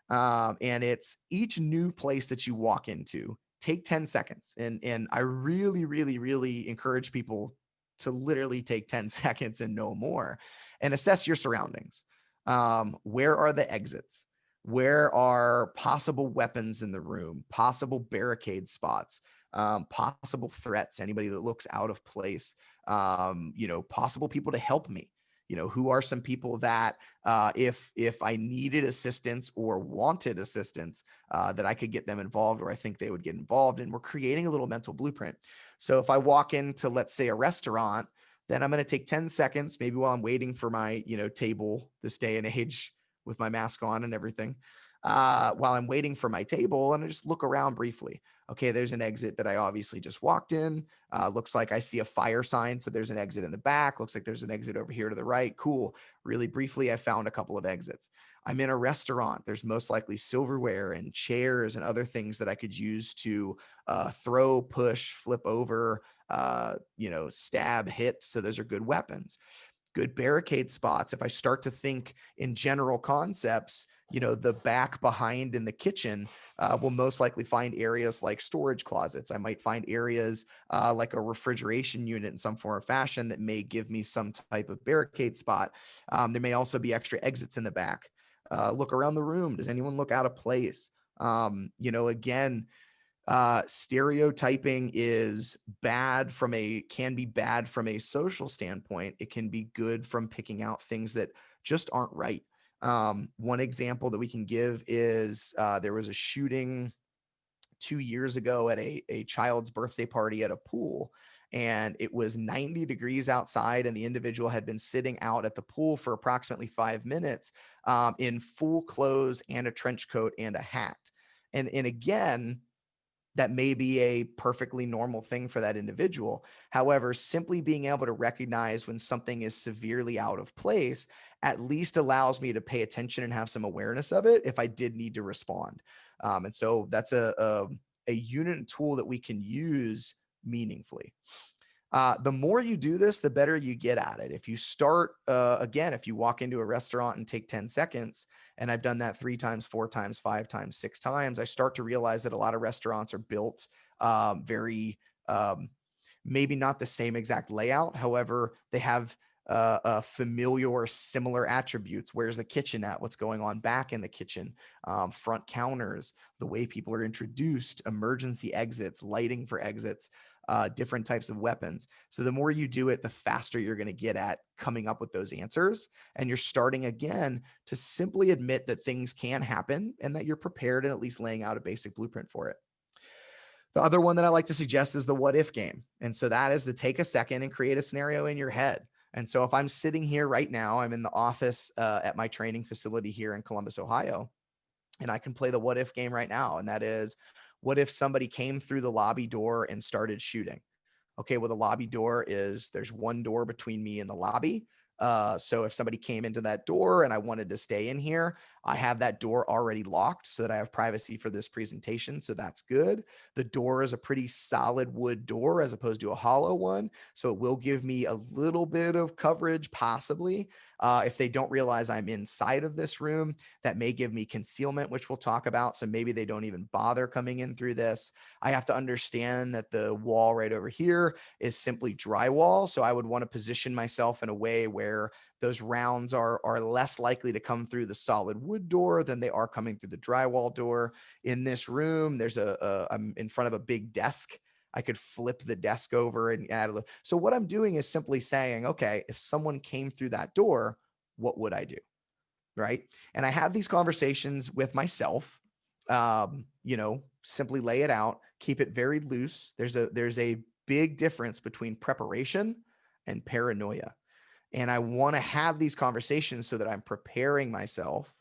And it's each new place that you walk into, take 10 seconds. And I really, really, really encourage people to literally take 10 seconds and no more, and assess your surroundings. Where are the exits? Where are possible weapons in the room, possible barricade spots, possible threats, anybody that looks out of place, possible people to help me. Who are some people that if I needed assistance or wanted assistance, that I could get them involved, or I think they would get involved. And we're creating a little mental blueprint. So if I walk into, let's say, a restaurant, then I'm going to take 10 seconds, maybe while I'm waiting for my, table this day and age with my mask on and everything, while I'm waiting for my table, and I just look around briefly. Okay, there's an exit that I obviously just walked in. Looks like I see a fire sign. So there's an exit in the back. Looks like there's an exit over here to the right. Cool. Really briefly, I found a couple of exits. I'm in a restaurant. There's most likely silverware and chairs and other things that I could use to throw, push, flip over, stab, hit. So those are good weapons. Good barricade spots. If I start to think in general concepts, the back, behind, in the kitchen, will most likely find areas like storage closets. I might find areas like a refrigeration unit in some form or fashion that may give me some type of barricade spot. There may also be extra exits in the back. Look around the room. Does anyone look out of place? Again, stereotyping can be bad from a social standpoint. It can be good from picking out things that just aren't right. One example that we can give is there was a shooting 2 years ago at a child's birthday party at a pool, and it was 90 degrees outside, and the individual had been sitting out at the pool for approximately 5 minutes in full clothes and a trench coat and a hat. And again, that may be a perfectly normal thing for that individual. However, simply being able to recognize when something is severely out of place at least allows me to pay attention and have some awareness of it if I did need to respond. And so that's a unit and tool that we can use meaningfully. The more you do this, the better you get at it. If you start, again, if you walk into a restaurant and take 10 seconds, and I've done that 3 times, 4 times, 5 times, 6 times, I start to realize that a lot of restaurants are built very, maybe not the same exact layout. However, they have familiar or similar attributes. Where's the kitchen at? What's going on back in the kitchen? Front counters, the way people are introduced, emergency exits, lighting for exits, different types of weapons. So the more you do it, the faster you're going to get at coming up with those answers. And you're starting again to simply admit that things can happen and that you're prepared and at least laying out a basic blueprint for it. The other one that I like to suggest is the what if game. And so that is to take a second and create a scenario in your head. And so if I'm sitting here right now, I'm in the office at my training facility here in Columbus, Ohio, and I can play the what if game right now. And that is, what if somebody came through the lobby door and started shooting? Okay, well, the lobby door there's one door between me and the lobby. So if somebody came into that door and I wanted to stay in here, I have that door already locked so that I have privacy for this presentation. So that's good. The door is a pretty solid wood door as opposed to a hollow one. So it will give me a little bit of coverage, possibly. If they don't realize I'm inside of this room, that may give me concealment, which we'll talk about. So maybe they don't even bother coming in through this. I have to understand that the wall right over here is simply drywall. So I would want to position myself in a way where those rounds are less likely to come through the solid wood door than they are coming through the drywall door. In this room, I'm in front of a big desk. I could flip the desk over and add a little. So what I'm doing is simply saying, okay, if someone came through that door, what would I do? Right. And I have these conversations with myself, simply lay it out, keep it very loose. There's a big difference between preparation and paranoia. And I want to have these conversations so that I'm preparing myself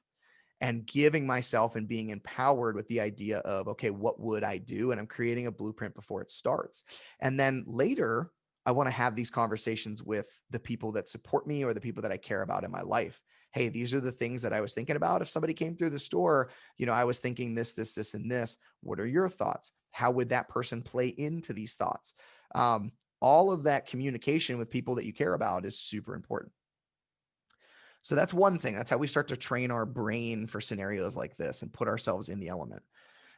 and giving myself and being empowered with the idea of, okay, what would I do? And I'm creating a blueprint before it starts. And then later, I want to have these conversations with the people that support me or the people that I care about in my life. Hey, these are the things that I was thinking about. If somebody came through the store, I was thinking this, and this. What are your thoughts? How would that person play into these thoughts? All of that communication with people that you care about is super important. So that's one thing. That's how we start to train our brain for scenarios like this and put ourselves in the element.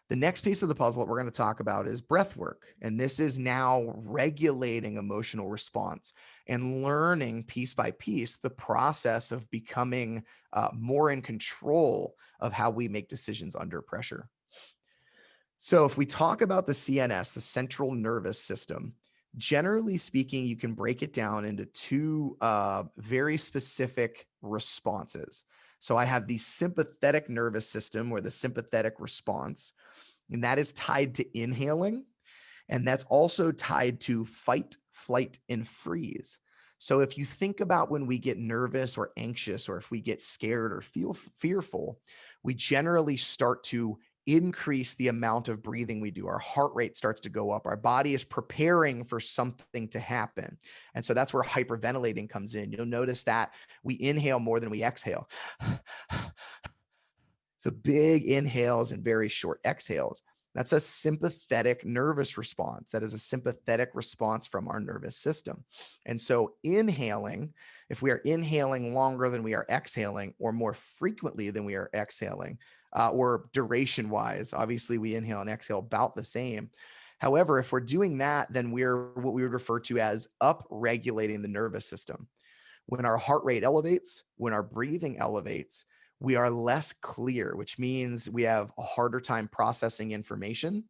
The next piece of the puzzle that we're going to talk about is breath work. And this is now regulating emotional response and learning piece by piece the process of becoming more in control of how we make decisions under pressure. So if we talk about the CNS, the central nervous system, generally speaking, you can break it down into two very specific responses. So I have the sympathetic nervous system, or the sympathetic response, and that is tied to inhaling. And that's also tied to fight, flight, and freeze. So if you think about when we get nervous or anxious, or if we get scared or feel fearful, we generally start to increase the amount of breathing we do. Our heart rate starts to go up. Our body is preparing for something to happen. And so that's where hyperventilating comes in. You'll notice that we inhale more than we exhale. So big inhales and very short exhales. That's a sympathetic nervous response. That is a sympathetic response from our nervous system. And so inhaling, if we are inhaling longer than we are exhaling, or more frequently than we are exhaling, or duration wise, obviously we inhale and exhale about the same. However, if we're doing that, then we're what we would refer to as up-regulating the nervous system. When our heart rate elevates, when our breathing elevates, we are less clear, which means we have a harder time processing information.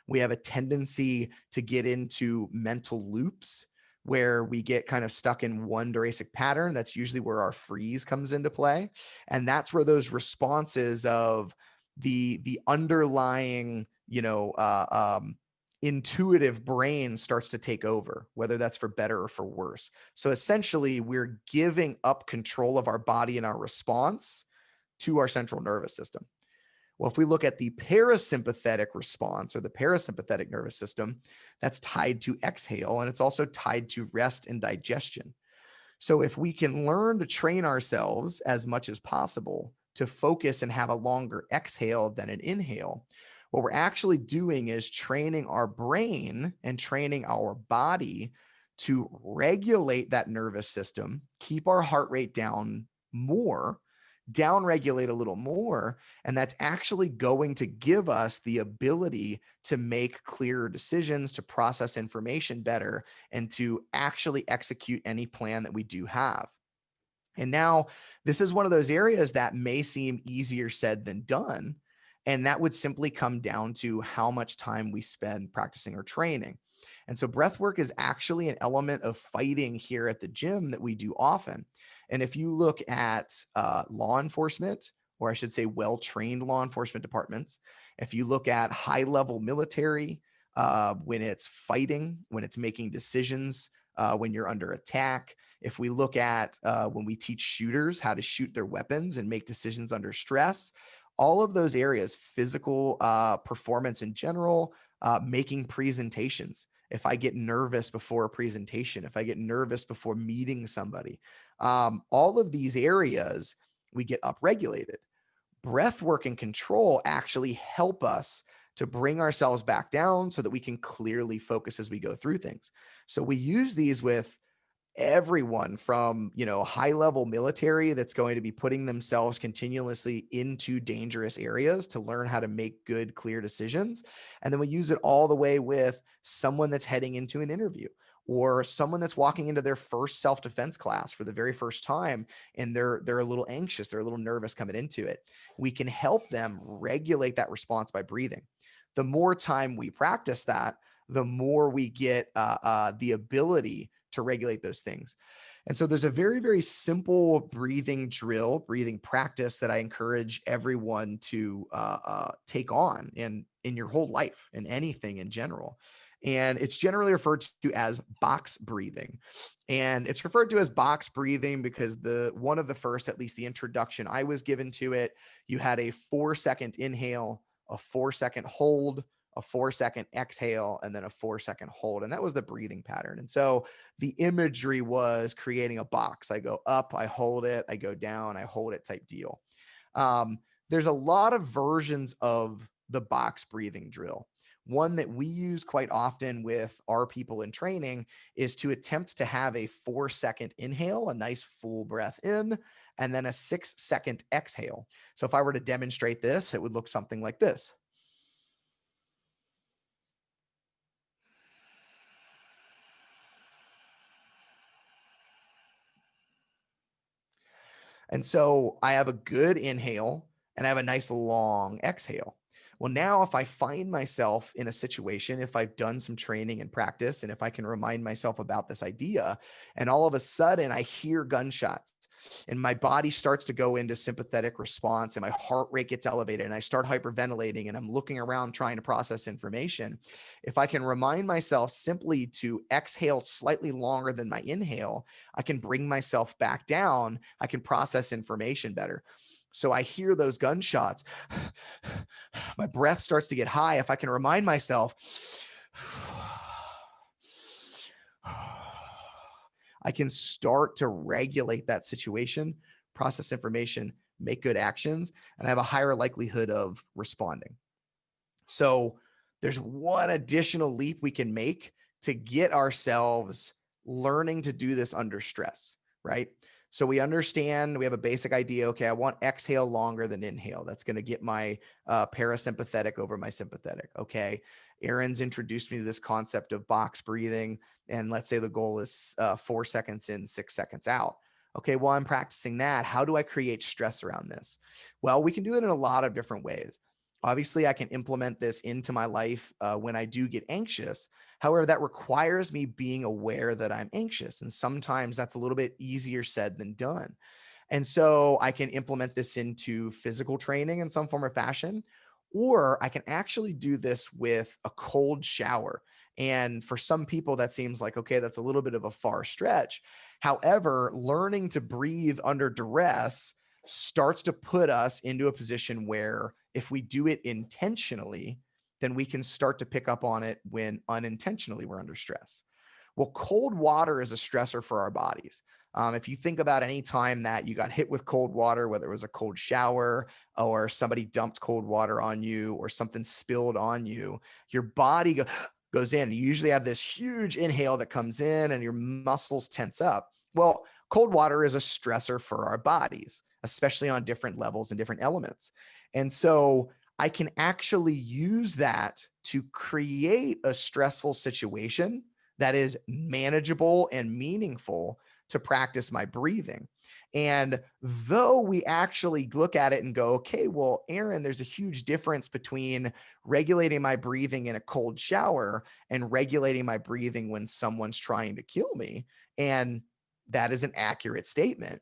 We have a tendency to get into mental loops where we get kind of stuck in one Durasic pattern. That's usually where our freeze comes into play. And that's where those responses of the underlying, intuitive brain starts to take over, whether that's for better or for worse. So essentially, we're giving up control of our body and our response to our central nervous system. Well, if we look at the parasympathetic response, or the parasympathetic nervous system, that's tied to exhale, and it's also tied to rest and digestion. So if we can learn to train ourselves as much as possible to focus and have a longer exhale than an inhale, what we're actually doing is training our brain and training our body to regulate that nervous system, keep our heart rate down more, downregulate a little more, and that's actually going to give us the ability to make clearer decisions, to process information better, and to actually execute any plan that we do have. And now this is one of those areas that may seem easier said than done, and that would simply come down to how much time we spend practicing or training. And so breath work is actually an element of fighting here at the gym that we do often. And if you look at law enforcement, or I should say well-trained law enforcement departments, if you look at high-level military, when it's fighting, when it's making decisions, when you're under attack, if we look at when we teach shooters how to shoot their weapons and make decisions under stress, all of those areas, physical performance in general, making presentations. If I get nervous before a presentation, if I get nervous before meeting somebody, all of these areas, we get upregulated. Breath work and control actually help us to bring ourselves back down so that we can clearly focus as we go through things. So we use these with everyone from, high level military that's going to be putting themselves continuously into dangerous areas to learn how to make good, clear decisions. And then we use it all the way with someone that's heading into an interview, or someone that's walking into their first self-defense class for the very first time, and they're a little anxious, they're a little nervous coming into it. We can help them regulate that response by breathing. The more time we practice that, the more we get the ability to regulate those things. And so there's a very, very simple breathing drill, breathing practice that I encourage everyone to take on in your whole life, in anything in general. And it's generally referred to as box breathing. And it's referred to as box breathing because one of the first, at least the introduction I was given to it, you had a 4-second inhale, a 4-second hold, a 4-second exhale, and then a 4-second hold. And that was the breathing pattern. And so the imagery was creating a box. I go up, I hold it, I go down, I hold it type deal. There's a lot of versions of the box breathing drill. One that we use quite often with our people in training is to attempt to have a 4-second inhale, a nice full breath in, and then a 6-second exhale. So if I were to demonstrate this, it would look something like this. And so I have a good inhale and I have a nice long exhale. Well, now if I find myself in a situation, if I've done some training and practice, and if I can remind myself about this idea, and all of a sudden I hear gunshots and my body starts to go into sympathetic response and my heart rate gets elevated and I start hyperventilating and I'm looking around trying to process information. If I can remind myself simply to exhale slightly longer than my inhale, I can bring myself back down. I can process information better. So I hear those gunshots. My breath starts to get high. If I can remind myself, I can start to regulate that situation, process information, make good actions, and I have a higher likelihood of responding. So there's one additional leap we can make to get ourselves learning to do this under stress, right? So we understand, we have a basic idea. Okay, I want exhale longer than inhale. That's going to get my parasympathetic over my sympathetic. Okay, Aaron's introduced me to this concept of box breathing. And let's say the goal is 4 seconds in, 6 seconds out. Okay, well, I'm practicing that. How do I create stress around this? Well, we can do it in a lot of different ways. Obviously, I can implement this into my life when I do get anxious. However, that requires me being aware that I'm anxious. And sometimes that's a little bit easier said than done. And so I can implement this into physical training in some form or fashion, or I can actually do this with a cold shower. And for some people, that seems like, okay, that's a little bit of a far stretch. However, learning to breathe under duress starts to put us into a position where if we do it intentionally, then we can start to pick up on it when unintentionally we're under stress. Well, cold water is a stressor for our bodies. If you think about any time that you got hit with cold water, whether it was a cold shower or somebody dumped cold water on you or something spilled on you, your body goes in. You usually have this huge inhale that comes in and your muscles tense up. Well, cold water is a stressor for our bodies, especially on different levels and different elements. And so I can actually use that to create a stressful situation that is manageable and meaningful to practice my breathing. And though we actually look at it and go, okay, well, Aaron, there's a huge difference between regulating my breathing in a cold shower and regulating my breathing when someone's trying to kill me. And that is an accurate statement.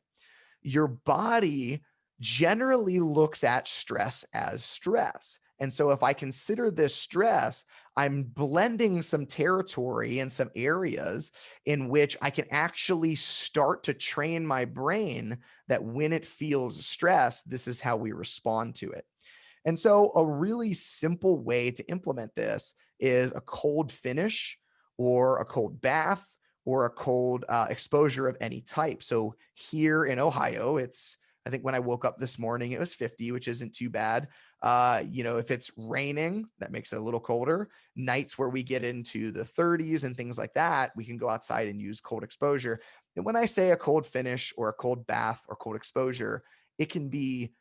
Your body generally looks at stress as stress. And so if I consider this stress, I'm blending some territory and some areas in which I can actually start to train my brain that when it feels stress, this is how we respond to it. And so a really simple way to implement this is a cold finish or a cold bath or a cold exposure of any type. So here in Ohio, I think when I woke up this morning, it was 50, which isn't too bad. If it's raining, that makes it a little colder. Nights where we get into the 30s and things like that, we can go outside and use cold exposure. And when I say a cold finish or a cold bath or cold exposure, it can be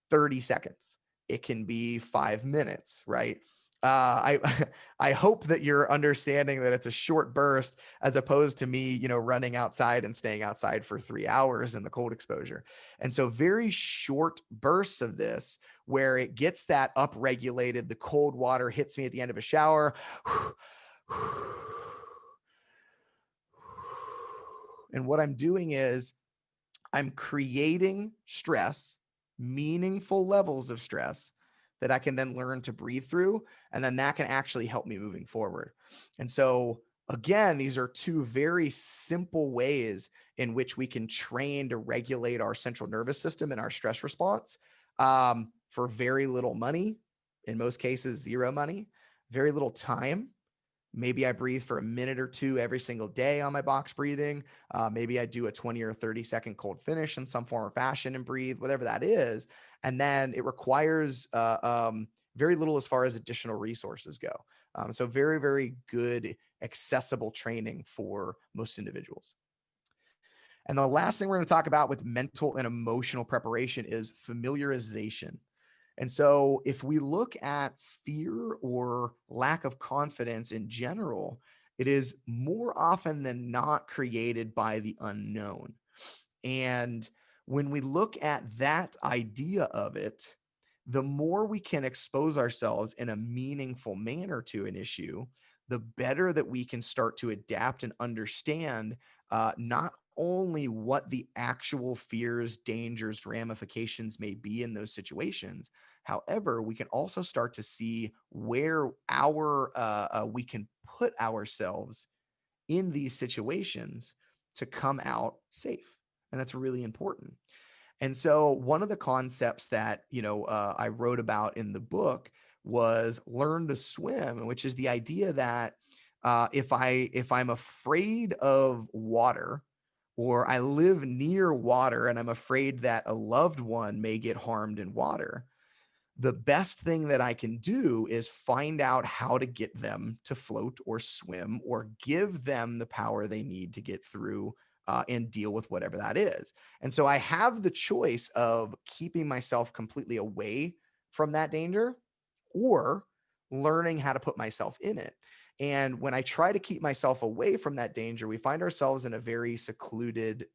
30 seconds. It can be 5 minutes, right? I I hope that you're understanding that it's a short burst as opposed to me, running outside and staying outside for 3 hours in the cold exposure. And so very short bursts of this where it gets that upregulated, the cold water hits me at the end of a shower. And what I'm doing is I'm creating stress, meaningful levels of stress that I can then learn to breathe through. And then that can actually help me moving forward. And so, again, these are two very simple ways in which we can train to regulate our central nervous system and our stress response for very little money, in most cases, zero money, very little time. Maybe I breathe for a minute or two every single day on my box breathing. Maybe I do a 20 or 30-second cold finish in some form or fashion and breathe, whatever that is. And then it requires very little as far as additional resources go. So very, very good, accessible training for most individuals. And the last thing we're going to talk about with mental and emotional preparation is familiarization. And so if we look at fear or lack of confidence in general, it is more often than not created by the unknown. And When we look at that idea of it, the more we can expose ourselves in a meaningful manner to an issue, the better that we can start to adapt and understand not only what the actual fears, dangers, ramifications may be in those situations. However, we can also start to see where we can put ourselves in these situations to come out safe, and that's really important. And so one of the concepts that, I wrote about in the book was learn to swim, which is the idea that if I'm afraid of water, or I live near water and I'm afraid that a loved one may get harmed in water, the best thing that I can do is find out how to get them to float or swim, or give them the power they need to get through and deal with whatever that is. And so I have the choice of keeping myself completely away from that danger, or learning how to put myself in it. And when I try to keep myself away from that danger, we find ourselves in a very secluded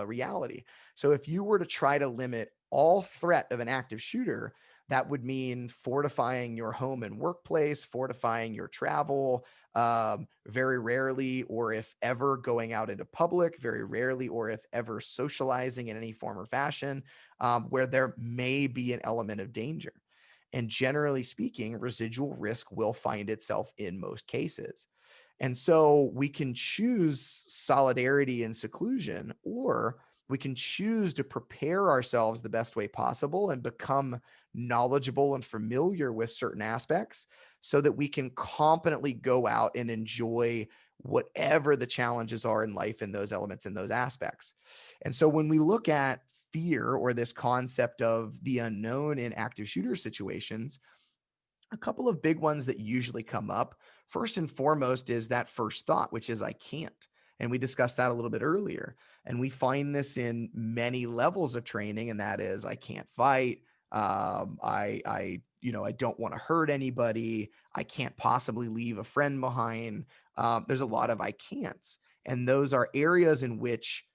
reality. So if you were to try to limit all threat of an active shooter, that would mean fortifying your home and workplace, fortifying your travel, very rarely, or if ever, going out into public, very rarely, or if ever socializing in any form or fashion, where there may be an element of danger. And generally speaking, residual risk will find itself in most cases. And so we can choose solidarity and seclusion, or we can choose to prepare ourselves the best way possible and become knowledgeable and familiar with certain aspects so that we can competently go out and enjoy whatever the challenges are in life in those elements, in those aspects. And so when we look at fear, or this concept of the unknown in active shooter situations, a couple of big ones that usually come up. First and foremost is that first thought, which is I can't. And we discussed that a little bit earlier. And we find this in many levels of training, and that is I can't fight. I don't want to hurt anybody. I can't possibly leave a friend behind. There's a lot of I can'ts. And those are areas in which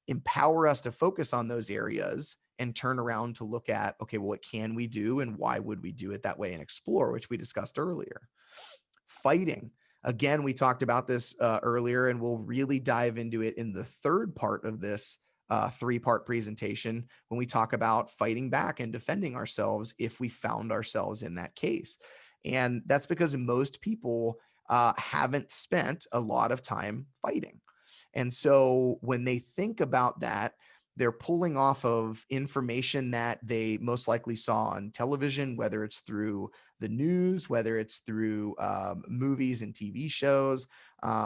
empower us to focus on those areas and turn around to look at, okay, well, what can we do and why would we do it that way, and explore, which we discussed earlier. Fighting. Again, we talked about this earlier, and we'll really dive into it in the third part of this three-part presentation when we talk about fighting back and defending ourselves if we found ourselves in that case. And that's because most people haven't spent a lot of time fighting. And so when they think about that, they're pulling off of information that they most likely saw on television, whether it's through the news, whether it's through movies and TV shows,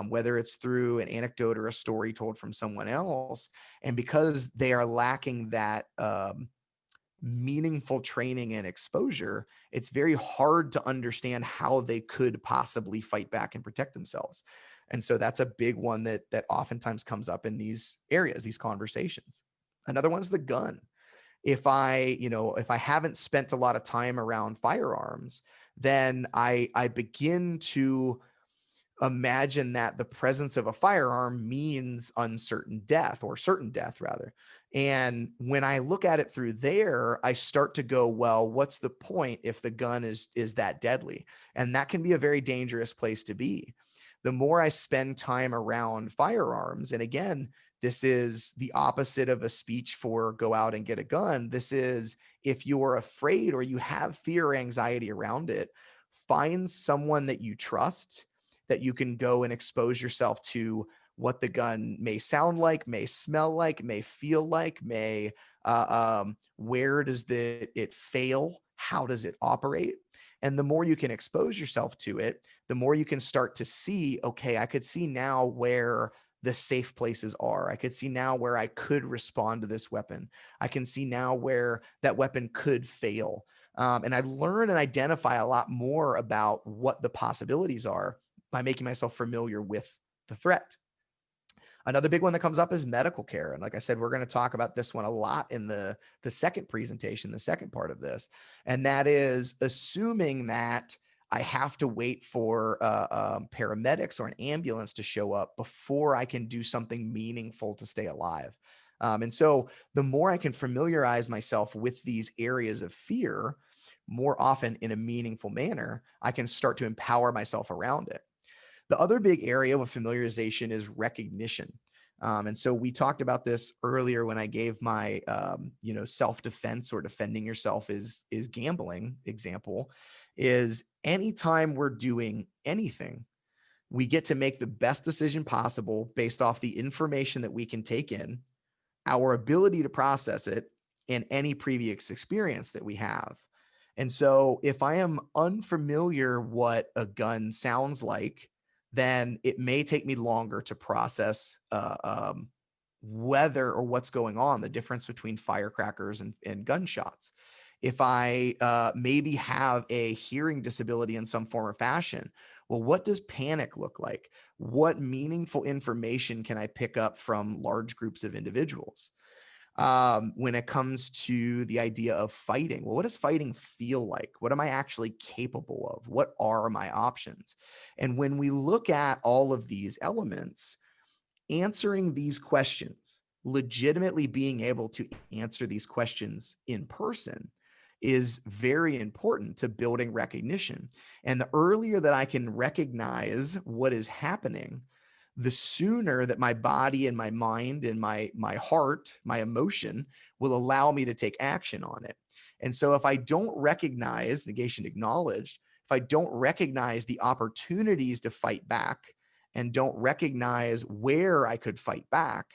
whether it's through an anecdote or a story told from someone else. And because they are lacking that meaningful training and exposure, it's very hard to understand how they could possibly fight back and protect themselves. And so that's a big one that oftentimes comes up in these areas, these conversations. Another one's the gun. If I haven't spent a lot of time around firearms, then I begin to imagine that the presence of a firearm means uncertain death, or certain death rather. And when I look at it through there, I start to go, well, what's the point if the gun is that deadly? And that can be a very dangerous place to be. The more I spend time around firearms, and again, this is the opposite of a speech for go out and get a gun. This is, if you're afraid or you have fear or anxiety around it, find someone that you trust, that you can go and expose yourself to what the gun may sound like, may smell like, may feel like, where does it fail? How does it operate? And the more you can expose yourself to it, the more you can start to see, okay, I could see now where the safe places are. I could see now where I could respond to this weapon. I can see now where that weapon could fail. And I learn and identify a lot more about what the possibilities are by making myself familiar with the threat. Another big one that comes up is medical care. And like I said, we're going to talk about this one a lot in the second presentation, the second part of this. And that is assuming that I have to wait for paramedics or an ambulance to show up before I can do something meaningful to stay alive. And so the more I can familiarize myself with these areas of fear, more often in a meaningful manner, I can start to empower myself around it. The other big area with familiarization is recognition. And so we talked about this earlier when I gave my, self-defense or defending yourself is gambling example. Is anytime we're doing anything, we get to make the best decision possible based off the information that we can take in, our ability to process it, and any previous experience that we have. And so if I am unfamiliar what a gun sounds like, then it may take me longer to process whether or what's going on, the difference between firecrackers and gunshots. If I maybe have a hearing disability in some form or fashion, well, what does panic look like? What meaningful information can I pick up from large groups of individuals? When it comes to the idea of fighting, well, what does fighting feel like? What am I actually capable of? What are my options? And when we look at all of these elements, answering these questions, legitimately being able to answer these questions in person is very important to building recognition. And the earlier that I can recognize what is happening, the sooner that my body and my mind and my heart, my emotion will allow me to take action on it. And so if I don't recognize negation acknowledged, if I don't recognize the opportunities to fight back and don't recognize where I could fight back,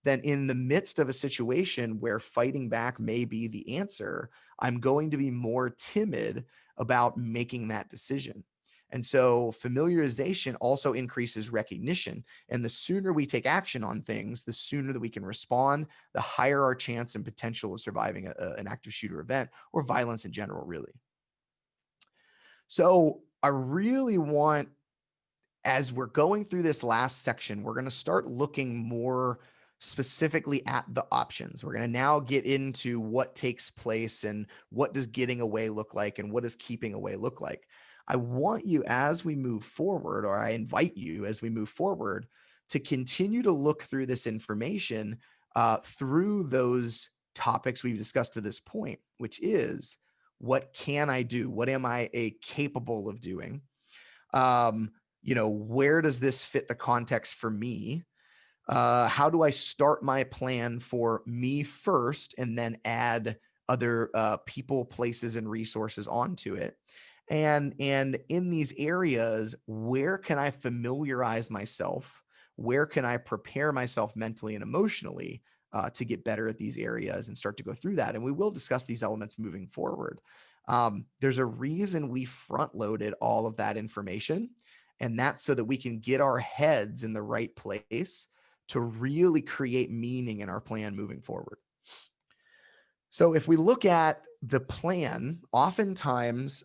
then in the midst of a situation where fighting back may be the answer, I'm going to be more timid about making that decision. And so familiarization also increases recognition. And the sooner we take action on things, the sooner that we can respond, the higher our chance and potential of surviving an active shooter event or violence in general, really. So I really want, as we're going through this last section, we're going to start looking more specifically at the options. We're going to now get into what takes place and what does getting away look like and what does keeping away look like. I want you, as we move forward, or I invite you as we move forward, to continue to look through this information through those topics we've discussed to this point, which is, what can I do? What am I capable of doing? Where does this fit the context for me? How do I start my plan for me first and then add other people, places, and resources onto it? And in these areas, where can I familiarize myself? Where can I prepare myself mentally and emotionally to get better at these areas and start to go through that? And we will discuss these elements moving forward. There's a reason we front loaded all of that information, and that's so that we can get our heads in the right place to really create meaning in our plan moving forward. So if we look at the plan, oftentimes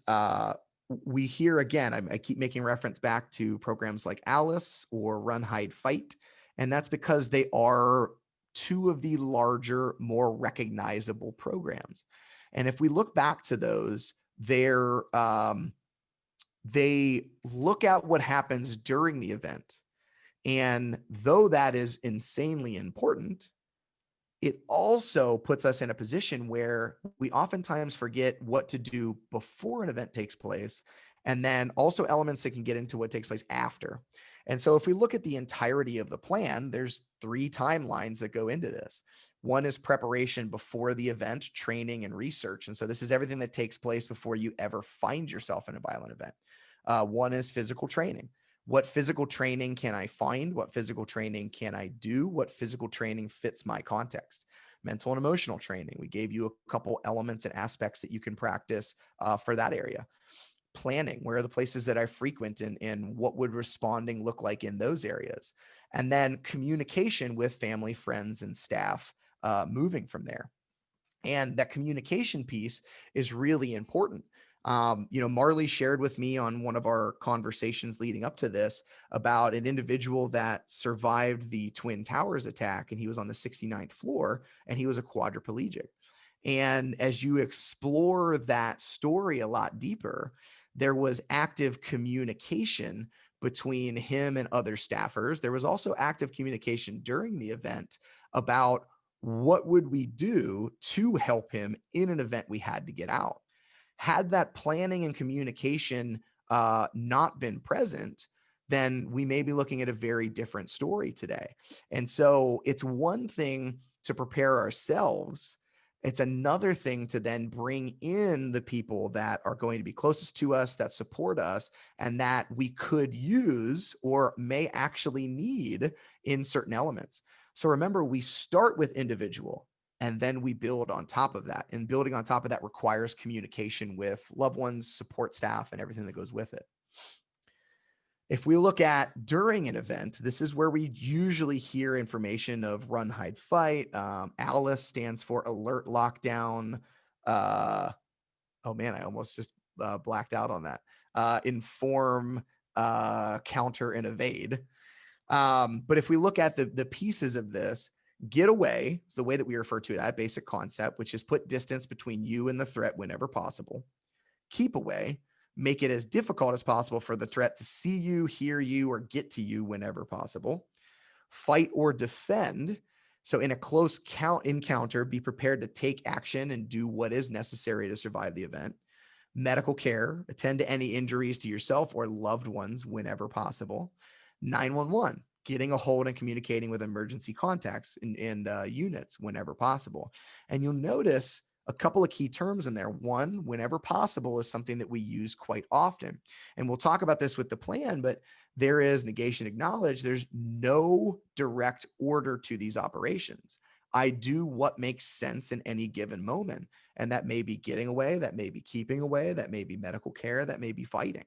we hear, again, I keep making reference back to programs like Alice or Run, Hide, Fight, and that's because they are two of the larger, more recognizable programs. And if we look back to those, they look at what happens during the event. And though that is insanely important, it also puts us in a position where we oftentimes forget what to do before an event takes place, and then also elements that can get into what takes place after. And so if we look at the entirety of the plan, there's 3 timelines that go into this. One is preparation before the event, training, and research. And so this is everything that takes place before you ever find yourself in a violent event. One is physical training. What physical training can I find? What physical training can I do? What physical training fits my context? Mental and emotional training. We gave you a couple elements and aspects that you can practice for that area. Planning, where are the places that I frequent and what would responding look like in those areas? And then communication with family, friends, and staff moving from there. And that communication piece is really important. Marley shared with me on one of our conversations leading up to this about an individual that survived the Twin Towers attack, and he was on the 69th floor and he was a quadriplegic. And as you explore that story a lot deeper, there was active communication between him and other staffers. There was also active communication during the event about what would we do to help him in an event we had to get out? Had that planning and communication not been present, then we may be looking at a very different story today. And so it's one thing to prepare ourselves. It's another thing to then bring in the people that are going to be closest to us, that support us, and that we could use or may actually need in certain elements. So remember, we start with individual and then we build on top of that. And building on top of that requires communication with loved ones, support staff, and everything that goes with it. If we look at during an event, this is where we usually hear information of run, hide, fight. ALICE stands for alert, lockdown. Oh man, I almost just blacked out on that. Inform, counter, and evade. But if we look at the pieces of this, get away is the way that we refer to it at basic concept, which is put distance between you and the threat whenever possible. Keep away, make it as difficult as possible for the threat to see you, hear you, or get to you whenever possible. Fight or defend. So in a close encounter, be prepared to take action and do what is necessary to survive the event. Medical care, attend to any injuries to yourself or loved ones whenever possible. 911, getting a hold and communicating with emergency contacts and units whenever possible. And you'll notice a couple of key terms in there. One, whenever possible, is something that we use quite often. And we'll talk about this with the plan, but there is negation acknowledge. There's no direct order to these operations. I do what makes sense in any given moment. And that may be getting away, that may be keeping away, that may be medical care, that may be fighting.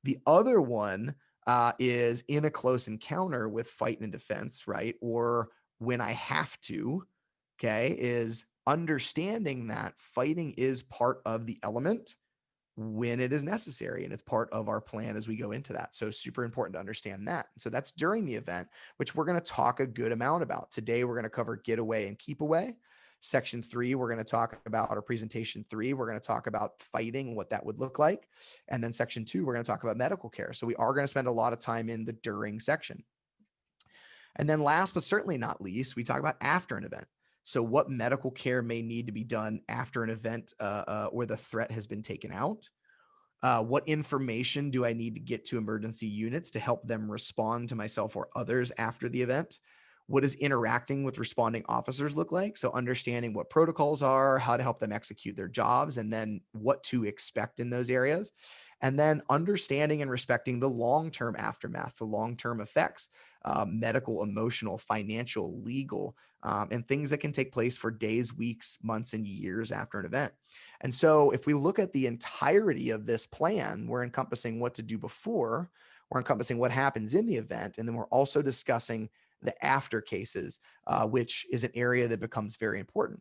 The other one is in a close encounter with fight and defense, right? Or when I have to, okay, is understanding that fighting is part of the element when it is necessary. And it's part of our plan as we go into that. So super important to understand that. So that's during the event, which we're going to talk a good amount about. Today, we're going to cover get away and keep away. Section 3, we're going to talk about, or presentation 3, we're going to talk about fighting and what that would look like. And then section 2, we're going to talk about medical care. So we are going to spend a lot of time in the during section. And then last, but certainly not least, we talk about after an event. So what medical care may need to be done after an event or the threat has been taken out. What information do I need to get to emergency units to help them respond to myself or others after the event? What does interacting with responding officers look like? So understanding what protocols are, how to help them execute their jobs, and then what to expect in those areas. And then understanding and respecting the long-term aftermath, the long-term effects, medical, emotional, financial, legal, and things that can take place for days, weeks, months, and years after an event. And so if we look at the entirety of this plan, we're encompassing what to do before, we're encompassing what happens in the event, and then we're also discussing the after cases, which is an area that becomes very important.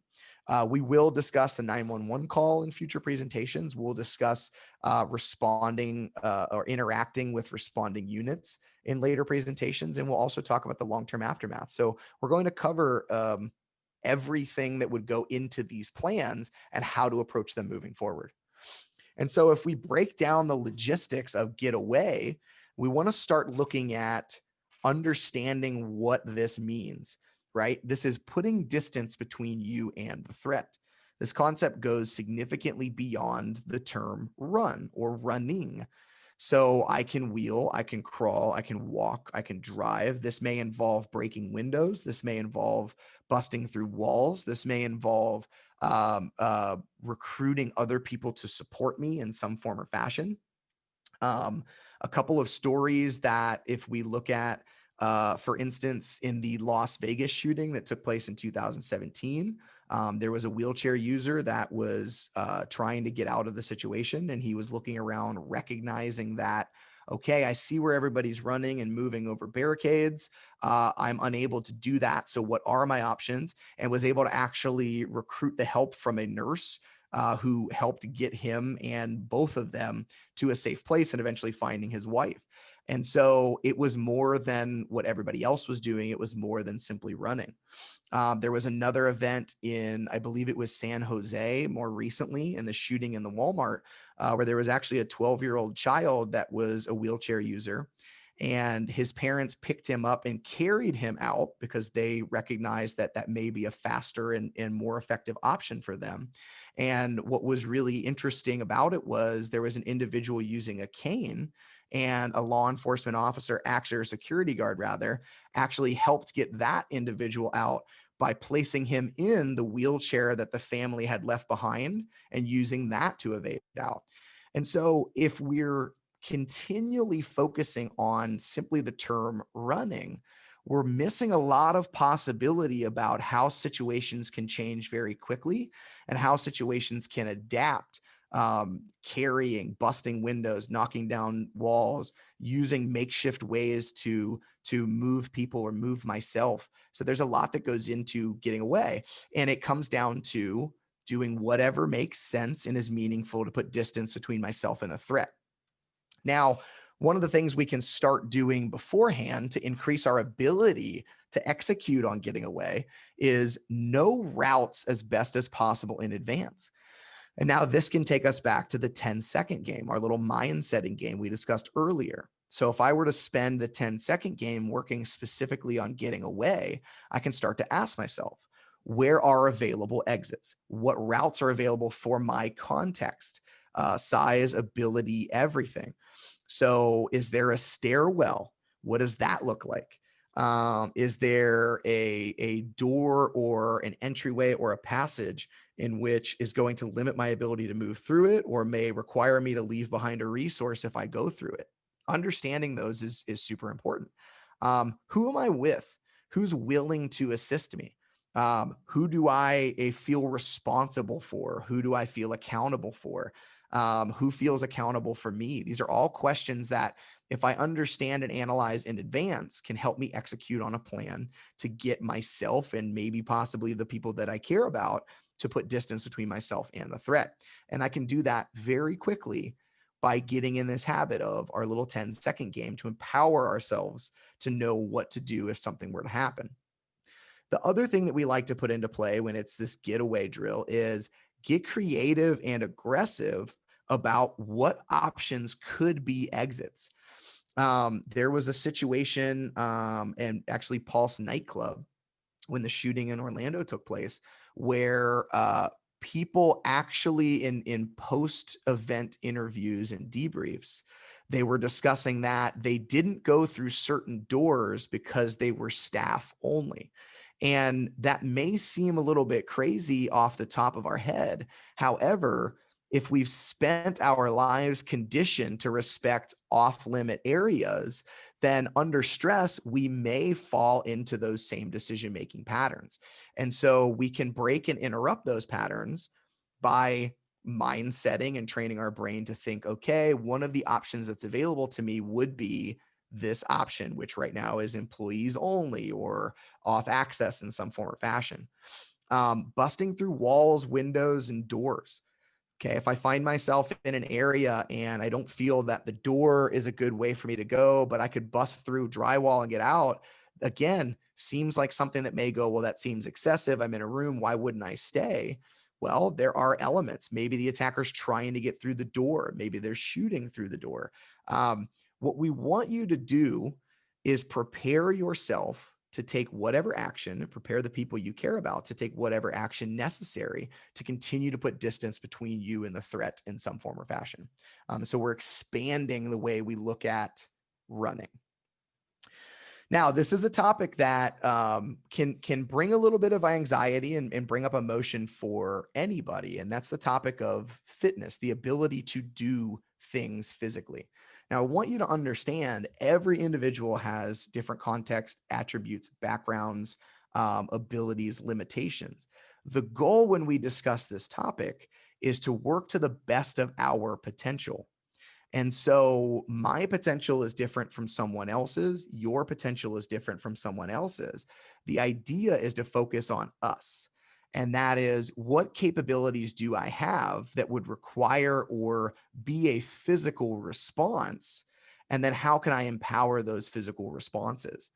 We will discuss the 911 call in future presentations. We'll discuss responding or interacting with responding units in later presentations, and we'll also talk about the long-term aftermath. So we're going to cover everything that would go into these plans and how to approach them moving forward. And so if we break down the logistics of get away, we want to start looking at understanding what this means, right? This is putting distance between you and the threat. This concept goes significantly beyond the term run or running. So I can wheel, I can crawl, I can walk, I can drive. This may involve breaking windows. This may involve busting through walls. This may involve recruiting other people to support me in some form or fashion. A couple of stories that if we look at, for instance, in the Las Vegas shooting that took place in 2017, there was a wheelchair user that was trying to get out of the situation, and he was looking around, recognizing that, okay, I see where everybody's running and moving over barricades. I'm unable to do that. So what are my options? And was able to actually recruit the help from a nurse who helped get him and both of them to a safe place and eventually finding his wife. And so it was more than what everybody else was doing. It was more than simply running. There was another event in, I believe it was San Jose more recently, in the shooting in the Walmart, where there was actually a 12-year-old child that was a wheelchair user. and his parents picked him up and carried him out because they recognized that that may be a faster and more effective option for them. And what was really interesting about it was there was an individual using a cane, and a law enforcement officer, actually, or security guard rather, actually helped get that individual out by placing him in the wheelchair that the family had left behind and using that to evade out. And so if we're continually focusing on simply the term running, we're missing a lot of possibility about how situations can change very quickly and how situations can adapt. Carrying, busting windows, knocking down walls, using makeshift ways to move people or move myself. So there's a lot that goes into getting away, and it comes down to doing whatever makes sense and is meaningful to put distance between myself and the threat. Now, one of the things we can start doing beforehand to increase our ability to execute on getting away is know routes as best as possible in advance. And now this can take us back to the 10-second game, our little mind setting game we discussed earlier. So if I were to spend the 10-second game working specifically on getting away, I can start to ask myself, where are available exits? What routes are available for my context? Size, ability, everything. So is there a stairwell? What does that look like? Is there a door or an entryway or a passage in which is going to limit my ability to move through it or may require me to leave behind a resource if I go through it? Understanding those is super important. Who am I with? Who's willing to assist me? Who do I feel responsible for? Who do I feel accountable for? Who feels accountable for me? These are all questions that, if I understand and analyze in advance, can help me execute on a plan to get myself and maybe possibly the people that I care about to put distance between myself and the threat. And I can do that very quickly by getting in this habit of our little 10-second game to empower ourselves to know what to do if something were to happen. The other thing that we like to put into play when it's this getaway drill is get creative and aggressive about what options could be exits. There was a situation, and actually Pulse nightclub, when the shooting in Orlando took place, where people actually in post-event interviews and debriefs, they were discussing that they didn't go through certain doors because they were staff only. And that may seem a little bit crazy off the top of our head. However, if we've spent our lives conditioned to respect off-limit areas, then under stress, we may fall into those same decision-making patterns. And so we can break and interrupt those patterns by mind setting and training our brain to think, okay, one of the options that's available to me would be this option, which right now is employees only or off access in some form or fashion. Busting through walls, windows, and doors. Okay, if I find myself in an area and I don't feel that the door is a good way for me to go, but I could bust through drywall and get out, again, seems like something that may go, well, that seems excessive. I'm in a room. Why wouldn't I stay? Well, there are elements. Maybe the attacker's trying to get through the door. Maybe they're shooting through the door. What we want you to do is prepare yourself to take whatever action and prepare the people you care about to take whatever action necessary to continue to put distance between you and the threat in some form or fashion. So we're expanding the way we look at running. Now, this is a topic that can bring a little bit of anxiety and bring up emotion for anybody. And that's the topic of fitness, the ability to do things physically. Now, I want you to understand every individual has different context, attributes, backgrounds, abilities, limitations. The goal when we discuss this topic is to work to the best of our potential. And so my potential is different from someone else's. Your potential is different from someone else's. The idea is to focus on us. And that is, what capabilities do I have that would require or be a physical response? And then how can I empower those physical responses?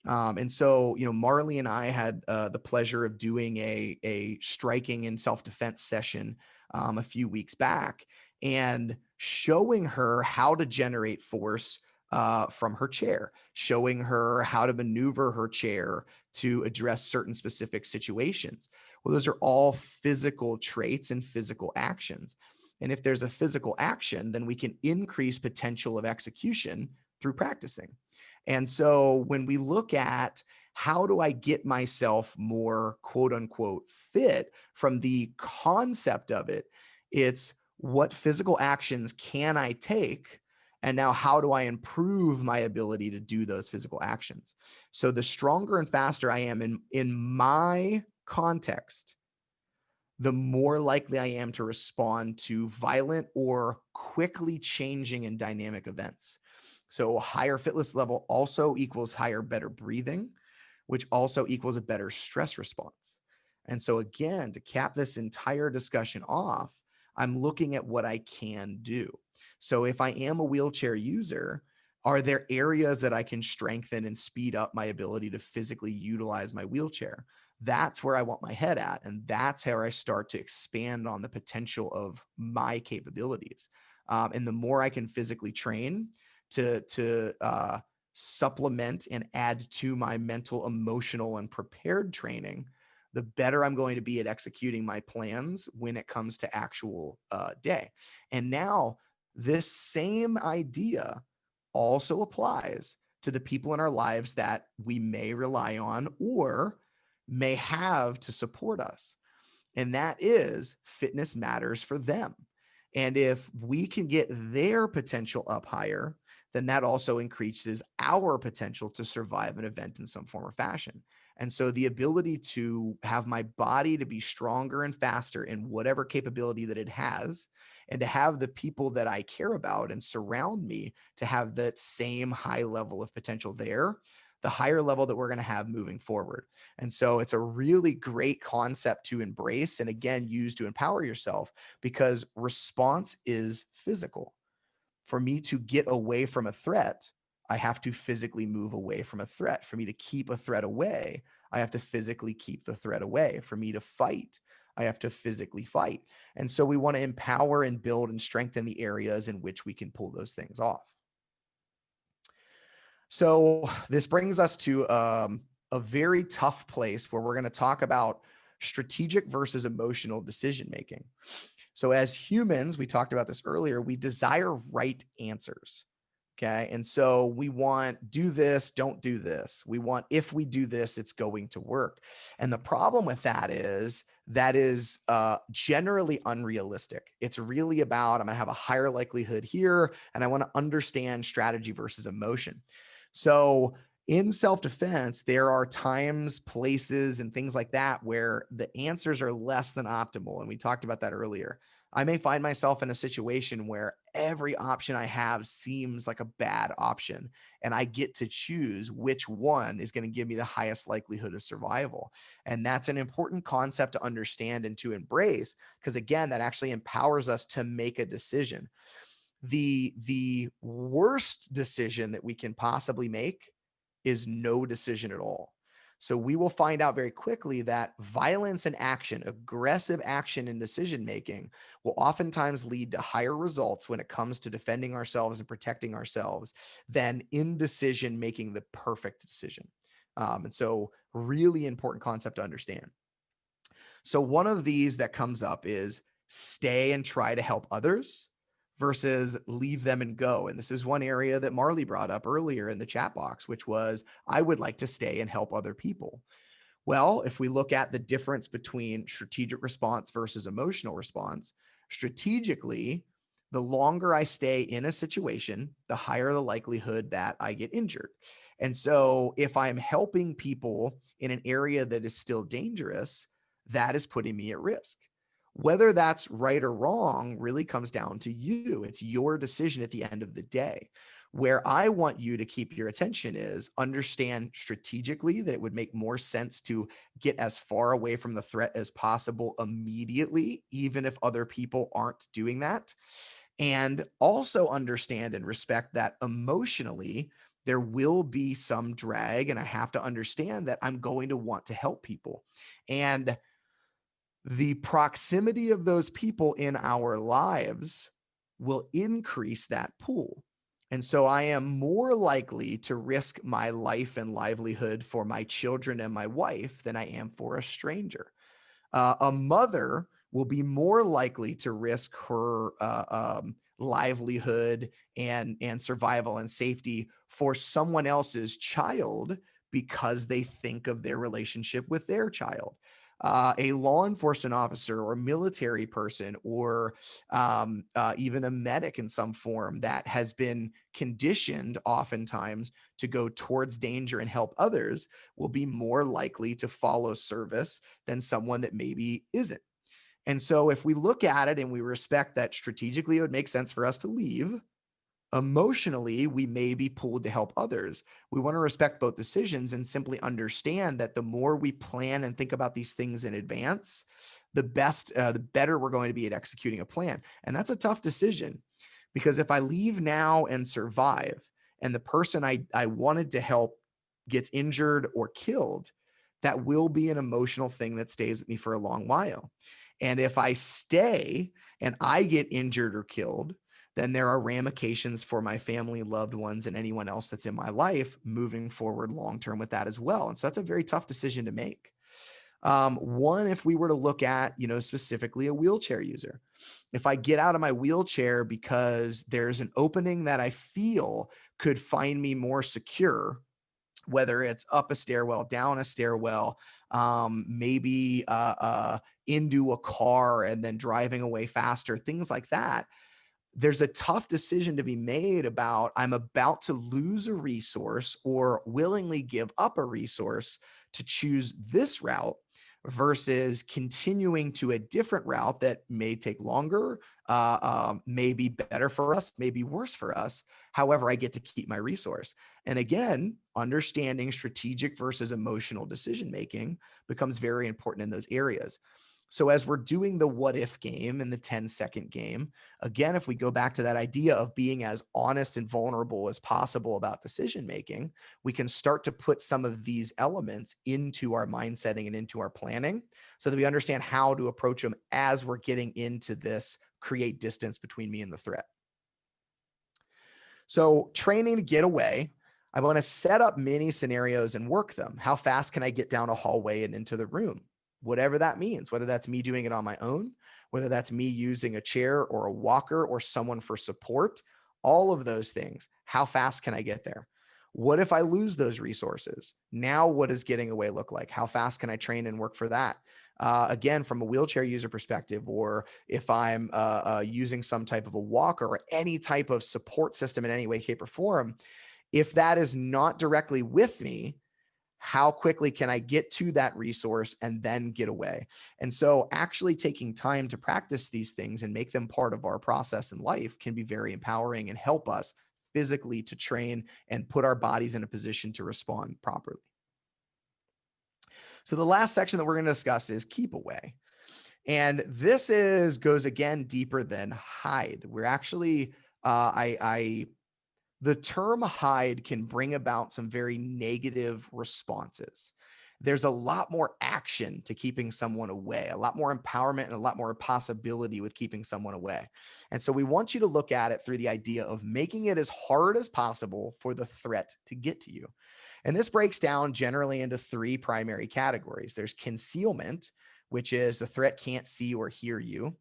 And so, Marley and I had the pleasure of doing a striking and self-defense session a few weeks back, and showing her how to generate force from her chair, showing her how to maneuver her chair to address certain specific situations. Well, those are all physical traits and physical actions. And if there's a physical action, then we can increase potential of execution through practicing. And so when we look at how do I get myself more quote unquote fit, from the concept of it, it's what physical actions can I take? And now how do I improve my ability to do those physical actions? So the stronger and faster I am in my context, the more likely I am to respond to violent or quickly changing and dynamic events. So higher fitness level also equals higher, better breathing, which also equals a better stress response. And so again, to cap this entire discussion off, I'm looking at what I can do. So if I am a wheelchair user, are there areas that I can strengthen and speed up my ability to physically utilize my wheelchair? That's where I want my head at. And that's how I start to expand on the potential of my capabilities. And the more I can physically train to supplement and add to my mental, emotional, and prepared training, the better I'm going to be at executing my plans when it comes to actual day. And now this same idea also applies to the people in our lives that we may rely on or may have to support us. And that is fitness matters for them. And if we can get their potential up higher, then that also increases our potential to survive an event in some form or fashion. And so the ability to have my body to be stronger and faster in whatever capability that it has, and to have the people that I care about and surround me to have that same high level of potential there, the higher level that we're going to have moving forward. And so it's a really great concept to embrace and again, use to empower yourself, because response is physical. For me to get away from a threat, I have to physically move away from a threat. For me to keep a threat away, I have to physically keep the threat away. For me to fight, I have to physically fight. And so we want to empower and build and strengthen the areas in which we can pull those things off. So this brings us to a very tough place where we're going to talk about strategic versus emotional decision making. So as humans, we talked about this earlier, we desire right answers. Okay. And so we want do this, don't do this. We want, if we do this, it's going to work. And the problem with that is generally unrealistic. It's really about, I'm going to have a higher likelihood here, and I want to understand strategy versus emotion. So in self-defense, there are times, places, and things like that where the answers are less than optimal. And we talked about that earlier. I may find myself in a situation where every option I have seems like a bad option, and I get to choose which one is going to give me the highest likelihood of survival. And that's an important concept to understand and to embrace, because again, that actually empowers us to make a decision. The worst decision that we can possibly make is no decision at all. So we will find out very quickly that violence and action, aggressive action and decision making, will oftentimes lead to higher results when it comes to defending ourselves and protecting ourselves than indecision making the perfect decision. And so really important concept to understand. So one of these that comes up is stay and try to help others versus leave them and go. And this is one area that Marley brought up earlier in the chat box, which was, I would like to stay and help other people. Well, if we look at the difference between strategic response versus emotional response, strategically, the longer I stay in a situation, the higher the likelihood that I get injured. And so if I'm helping people in an area that is still dangerous, that is putting me at risk. Whether that's right or wrong really comes down to you. It's your decision at the end of the day. Where I want you to keep your attention is understand strategically that it would make more sense to get as far away from the threat as possible immediately, even if other people aren't doing that. And also understand and respect that emotionally, there will be some drag, and I have to understand that I'm going to want to help people. And the proximity of those people in our lives will increase that pool. And so I am more likely to risk my life and livelihood for my children and my wife than I am for a stranger. A mother will be more likely to risk her livelihood and survival and safety for someone else's child because they think of their relationship with their child. A law enforcement officer or military person or even a medic in some form that has been conditioned oftentimes to go towards danger and help others will be more likely to follow service than someone that maybe isn't. And so if we look at it and we respect that strategically it would make sense for us to leave, emotionally we may be pulled to help others. We want to respect both decisions and simply understand that the more we plan and think about these things in advance, the better we're going to be at executing a plan. And that's a tough decision, because if I leave now and survive and the person I wanted to help gets injured or killed, that will be an emotional thing that stays with me for a long while. And if I stay and I get injured or killed, then there are ramifications for my family, loved ones, and anyone else that's in my life moving forward long term with that as well. And so that's a very tough decision to make. One, if we were to look at, specifically a wheelchair user, if I get out of my wheelchair because there's an opening that I feel could find me more secure, whether it's up a stairwell, down a stairwell, maybe into a car and then driving away faster, things like that. There's a tough decision to be made about, I'm about to lose a resource or willingly give up a resource to choose this route versus continuing to a different route that may take longer, may be better for us, may be worse for us. However, I get to keep my resource. And again, understanding strategic versus emotional decision making becomes very important in those areas. So as we're doing the what if game and the 10-second game, again, if we go back to that idea of being as honest and vulnerable as possible about decision making, we can start to put some of these elements into our mind setting and into our planning so that we understand how to approach them as we're getting into this create distance between me and the threat. So training to get away, I want to set up mini scenarios and work them. How fast can I get down a hallway and into the room? Whatever that means, whether that's me doing it on my own, whether that's me using a chair or a walker or someone for support, all of those things. How fast can I get there? What if I lose those resources? Now, what does getting away look like? How fast can I train and work for that? Again, from a wheelchair user perspective, or if I'm using some type of a walker or any type of support system in any way, shape, or form, if that is not directly with me, how quickly can I get to that resource and then get away? And so actually taking time to practice these things and make them part of our process in life can be very empowering and help us physically to train and put our bodies in a position to respond properly. So the last section that we're going to discuss is keep away. And this goes again deeper than hide. We're actually, the term hide can bring about some very negative responses. There's a lot more action to keeping someone away, a lot more empowerment and a lot more possibility with keeping someone away. And so we want you to look at it through the idea of making it as hard as possible for the threat to get to you. And this breaks down generally into three primary categories. There's concealment, which is the threat can't see or hear you.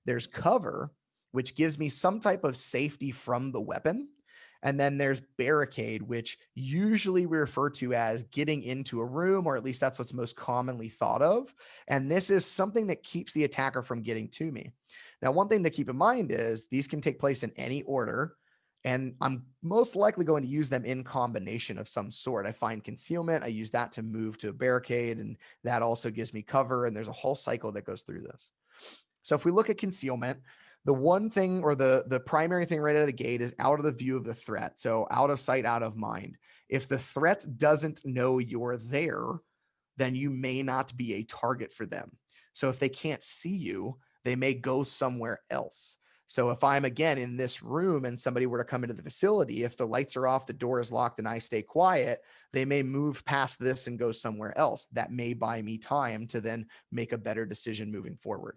There's cover, which gives me some type of safety from the weapon. And then there's barricade, which usually we refer to as getting into a room, or at least that's what's most commonly thought of. And this is something that keeps the attacker from getting to me. Now, one thing to keep in mind is these can take place in any order, and I'm most likely going to use them in combination of some sort. I find concealment, I use that to move to a barricade, and that also gives me cover. And there's a whole cycle that goes through this. So if we look at concealment, the one thing or the primary thing right out of the gate is out of the view of the threat. So out of sight, out of mind. If the threat doesn't know you're there, then you may not be a target for them. So if they can't see you, they may go somewhere else. So if I'm again in this room and somebody were to come into the facility, if the lights are off, the door is locked, and I stay quiet, they may move past this and go somewhere else. That may buy me time to then make a better decision moving forward.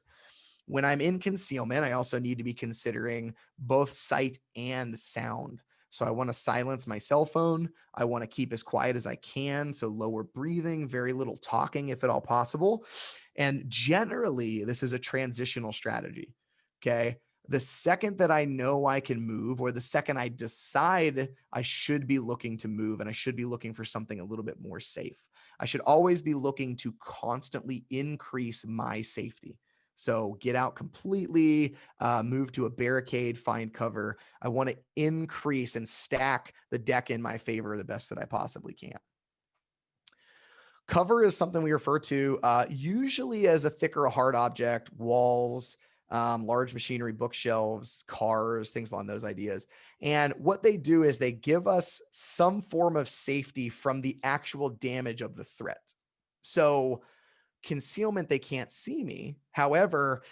When I'm in concealment, I also need to be considering both sight and sound. So I want to silence my cell phone. I want to keep as quiet as I can. So lower breathing, very little talking if at all possible. And generally, this is a transitional strategy. Okay. The second that I know I can move, or the second I decide I should be looking to move and I should be looking for something a little bit more safe, I should always be looking to constantly increase my safety. So get out completely, move to a barricade, find cover. I want to increase and stack the deck in my favor the best that I possibly can. Cover is something we refer to usually as a thicker hard object, walls, large machinery, bookshelves, cars, things along those ideas. And what they do is they give us some form of safety from the actual damage of the threat. So concealment, they can't see me. However,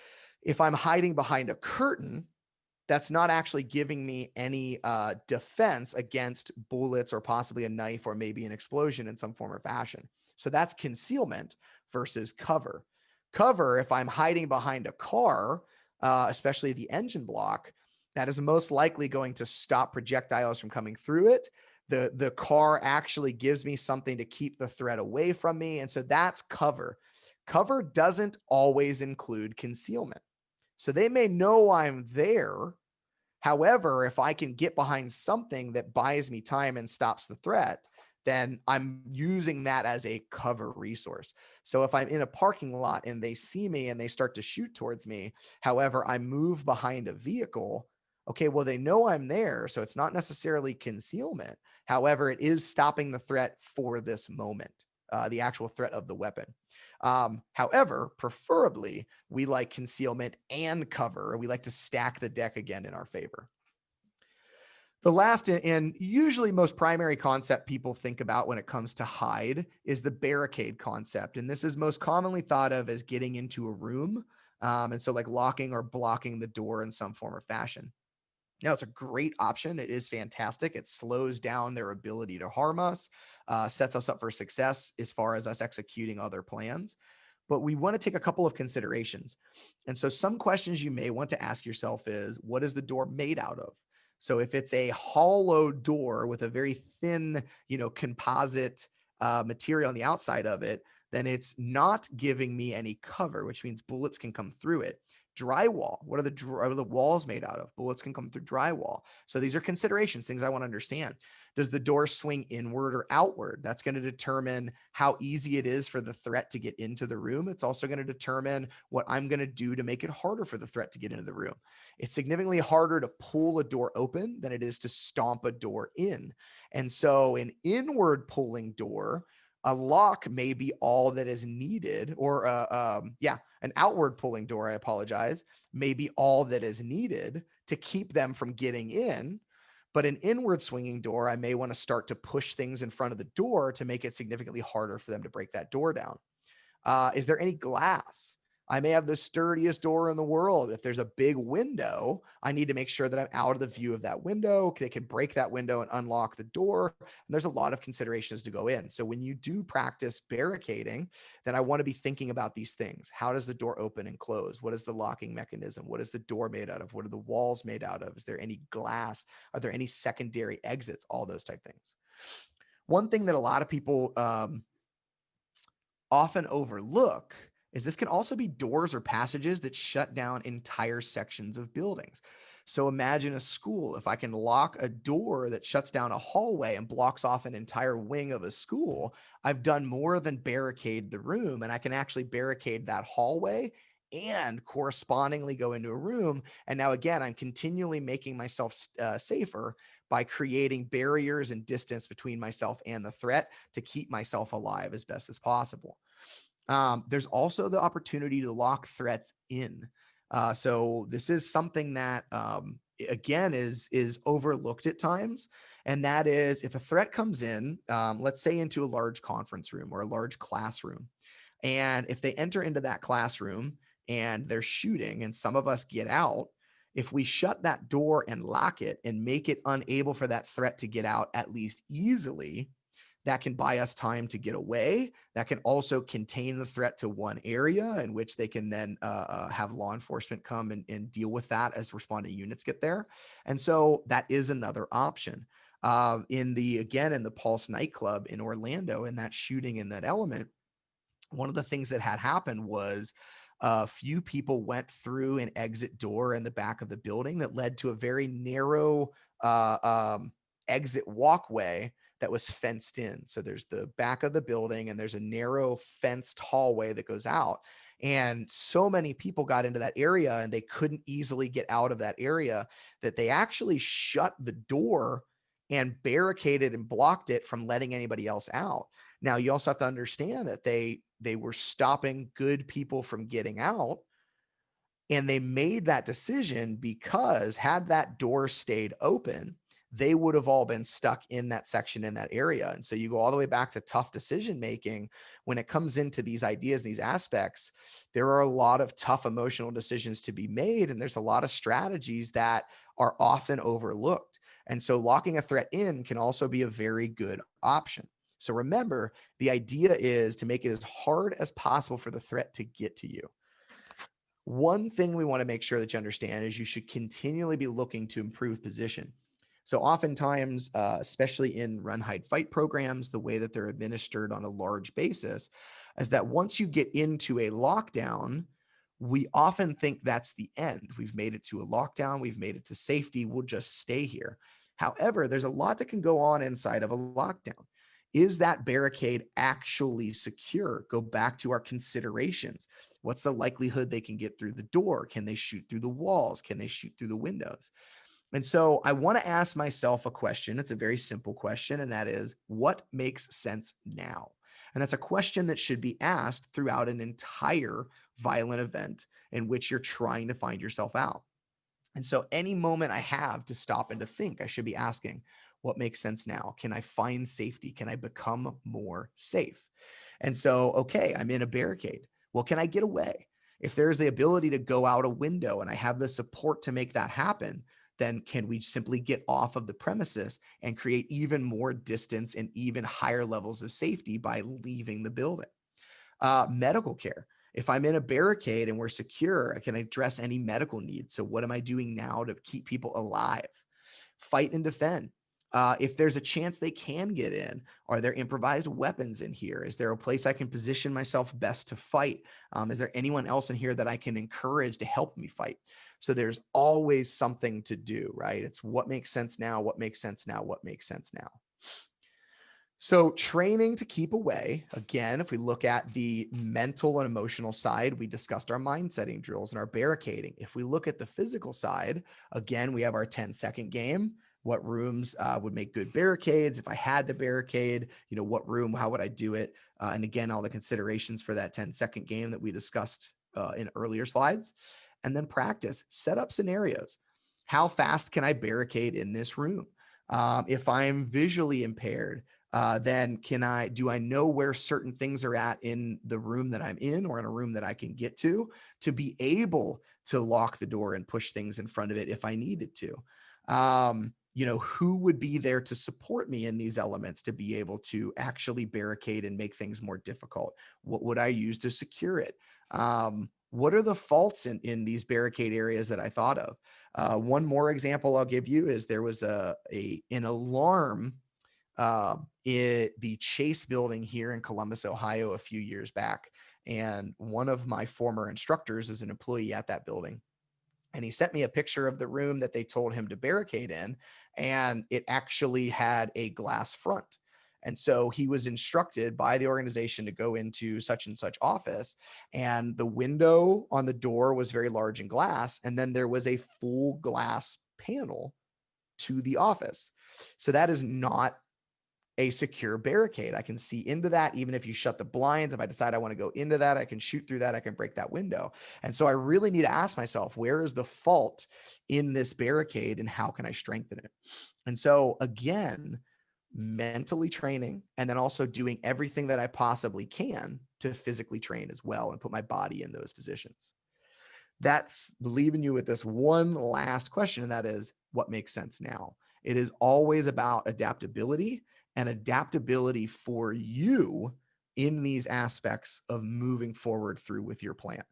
if I'm hiding behind a curtain, that's not actually giving me any defense against bullets or possibly a knife or maybe an explosion in some form or fashion. So that's concealment versus cover. Cover, if I'm hiding behind a car, especially the engine block, that is most likely going to stop projectiles from coming through it. The car actually gives me something to keep the threat away from me. And so that's cover. Cover doesn't always include concealment. So they may know I'm there. However, if I can get behind something that buys me time and stops the threat, then I'm using that as a cover resource. So if I'm in a parking lot and they see me and they start to shoot towards me, however, I move behind a vehicle, okay, well, they know I'm there. So it's not necessarily concealment. However, it is stopping the threat for this moment, the actual threat of the weapon. However, preferably, we like concealment and cover. We like to stack the deck again in our favor. The last and usually most primary concept people think about when it comes to hide is the barricade concept. And this is most commonly thought of as getting into a room. And so like locking or blocking the door in some form or fashion. Now, it's a great option. It is fantastic. It slows down their ability to harm us, sets us up for success as far as us executing other plans. But we want to take a couple of considerations. And so some questions you may want to ask yourself is, what is the door made out of? So if it's a hollow door with a very thin, composite material on the outside of it, then it's not giving me any cover, which means bullets can come through it. Drywall. What are the walls made out of? Bullets can come through drywall. So these are considerations, things I want to understand. Does the door swing inward or outward? That's going to determine how easy it is for the threat to get into the room. It's also going to determine what I'm going to do to make it harder for the threat to get into the room. It's significantly harder to pull a door open than it is to stomp a door in. And so an inward pulling door, a lock may be all that is needed, or an outward pulling door, I apologize, may be all that is needed to keep them from getting in. But an inward swinging door, I may want to start to push things in front of the door to make it significantly harder for them to break that door down. Is there any glass? I may have the sturdiest door in the world. If there's a big window, I need to make sure that I'm out of the view of that window. They can break that window and unlock the door. And there's a lot of considerations to go in. So when you do practice barricading, then I want to be thinking about these things. How does the door open and close? What is the locking mechanism? What is the door made out of? What are the walls made out of? Is there any glass? Are there any secondary exits? All those type things. One thing that a lot of people often overlook is this can also be doors or passages that shut down entire sections of buildings. So imagine a school. If I can lock a door that shuts down a hallway and blocks off an entire wing of a school, I've done more than barricade the room, and I can actually barricade that hallway and correspondingly go into a room. And now again, I'm continually making myself safer by creating barriers and distance between myself and the threat to keep myself alive as best as possible. There's also the opportunity to lock threats in. So this is something that, again, is overlooked at times. And that is, if a threat comes in, let's say into a large conference room or a large classroom, and if they enter into that classroom and they're shooting and some of us get out, if we shut that door and lock it and make it unable for that threat to get out at least easily, that can buy us time to get away. That can also contain the threat to one area in which they can then have law enforcement come and deal with that as responding units get there. And so that is another option. In the Pulse nightclub in Orlando, in that shooting in that element, one of the things that had happened was a few people went through an exit door in the back of the building that led to a very narrow exit walkway that was fenced in. So there's the back of the building and there's a narrow fenced hallway that goes out. And so many people got into that area and they couldn't easily get out of that area that they actually shut the door and barricaded and blocked it from letting anybody else out. Now, you also have to understand that they were stopping good people from getting out, and they made that decision because had that door stayed open, they would have all been stuck in that section, in that area. And so you go all the way back to tough decision making. When it comes into these ideas, these aspects, there are a lot of tough emotional decisions to be made, and there's a lot of strategies that are often overlooked. And so locking a threat in can also be a very good option. So remember, the idea is to make it as hard as possible for the threat to get to you. One thing we want to make sure that you understand is you should continually be looking to improve position. So oftentimes, especially in run, hide, fight programs, the way that they're administered on a large basis is that once you get into a lockdown, we often think that's the end. We've made it to a lockdown. We've made it to safety. We'll just stay here. However, there's a lot that can go on inside of a lockdown. Is that barricade actually secure? Go back to our considerations. What's the likelihood they can get through the door? Can they shoot through the walls? Can they shoot through the windows? And so I want to ask myself a question. It's a very simple question, and that is, what makes sense now? And that's a question that should be asked throughout an entire violent event in which you're trying to find yourself out. And so any moment I have to stop and to think, I should be asking, what makes sense now? Can I find safety? Can I become more safe? And so, okay, I'm in a barricade. Well, can I get away? If there's the ability to go out a window and I have the support to make that happen, then can we simply get off of the premises and create even more distance and even higher levels of safety by leaving the building? Medical care. If I'm in a barricade and we're secure, I can address any medical needs. So what am I doing now to keep people alive? Fight and defend. If there's a chance they can get in, are there improvised weapons in here? Is there a place I can position myself best to fight? Is there anyone else in here that I can encourage to help me fight? So there's always something to do, right? It's what makes sense now, what makes sense now, what makes sense now. So training to keep away, again, if we look at the mental and emotional side, we discussed our mind setting drills and our barricading. If we look at the physical side, again, we have our 10-second game. What rooms would make good barricades? If I had to barricade, what room, how would I do it? And again, all the considerations for that 10-second game that we discussed in earlier slides. And then practice, set up scenarios. How fast can I barricade in this room? If I'm visually impaired, then do I know where certain things are at in the room that I'm in or in a room that I can get to be able to lock the door and push things in front of it if I needed to? Who would be there to support me in these elements to be able to actually barricade and make things more difficult? What would I use to secure it? What are the faults in these barricade areas that I thought of? One more example I'll give you is there was an alarm in the Chase building here in Columbus, Ohio, a few years back. And one of my former instructors was an employee at that building. And he sent me a picture of the room that they told him to barricade in, and it actually had a glass front. And so he was instructed by the organization to go into such and such office, and the window on the door was very large and glass. And then there was a full glass panel to the office. So that is not a secure barricade. I can see into that. Even if you shut the blinds, if I decide I want to go into that, I can shoot through that. I can break that window. And so I really need to ask myself, where is the fault in this barricade and how can I strengthen it? And so again, mentally training, and then also doing everything that I possibly can to physically train as well and put my body in those positions. That's leaving you with this one last question, and that is, what makes sense now? It is always about adaptability and adaptability for you in these aspects of moving forward through with your plan.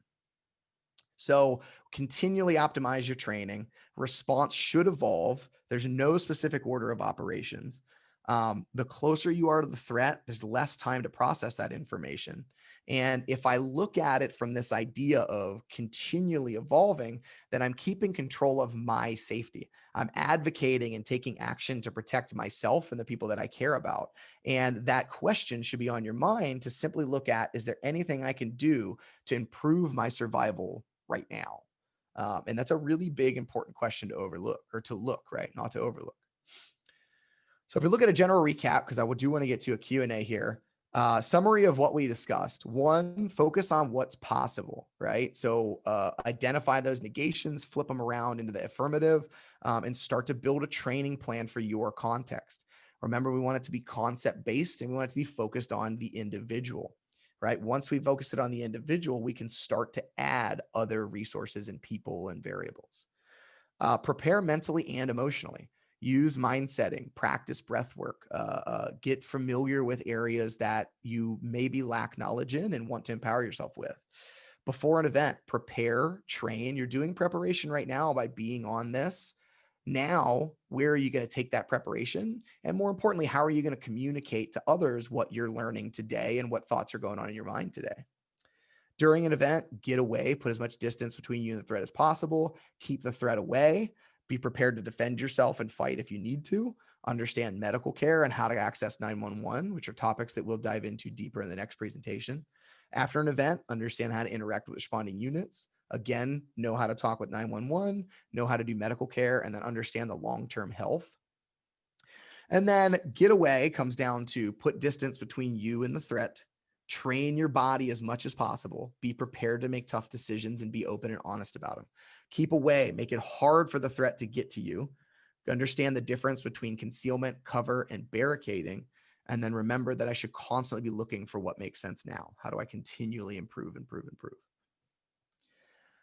So continually optimize your training. Response should evolve. There's no specific order of operations. The closer you are to the threat, there's less time to process that information. And if I look at it from this idea of continually evolving, then I'm keeping control of my safety. I'm advocating and taking action to protect myself and the people that I care about. And that question should be on your mind to simply look at, is there anything I can do to improve my survival right now? And that's a really big, important question to overlook, or to look, right? Not to overlook. So if we look at a general recap, because I do want to get to a Q&A here, summary of what we discussed. One, focus on what's possible, right? So identify those negations, flip them around into the affirmative, and start to build a training plan for your context. Remember, we want it to be concept-based, and we want it to be focused on the individual, right? Once we focus it on the individual, we can start to add other resources and people and variables. Prepare mentally and emotionally. Use mind setting, practice breath work, get familiar with areas that you maybe lack knowledge in and want to empower yourself with. Before an event, prepare, train. You're doing preparation right now by being on this. Now, where are you going to take that preparation? And more importantly, how are you going to communicate to others what you're learning today and what thoughts are going on in your mind today? During an event, get away, put as much distance between you and the threat as possible, keep the threat away, be prepared to defend yourself and fight if you need to, understand medical care and how to access 911, which are topics that we'll dive into deeper in the next presentation. After an event, understand how to interact with responding units. Again, know how to talk with 911, know how to do medical care, and then understand the long-term health. And then get away comes down to put distance between you and the threat. Train your body as much as possible. Be prepared to make tough decisions and be open and honest about them. Keep away. Make it hard for the threat to get to you. Understand the difference between concealment, cover, and barricading. And then remember that I should constantly be looking for what makes sense now. How do I continually improve?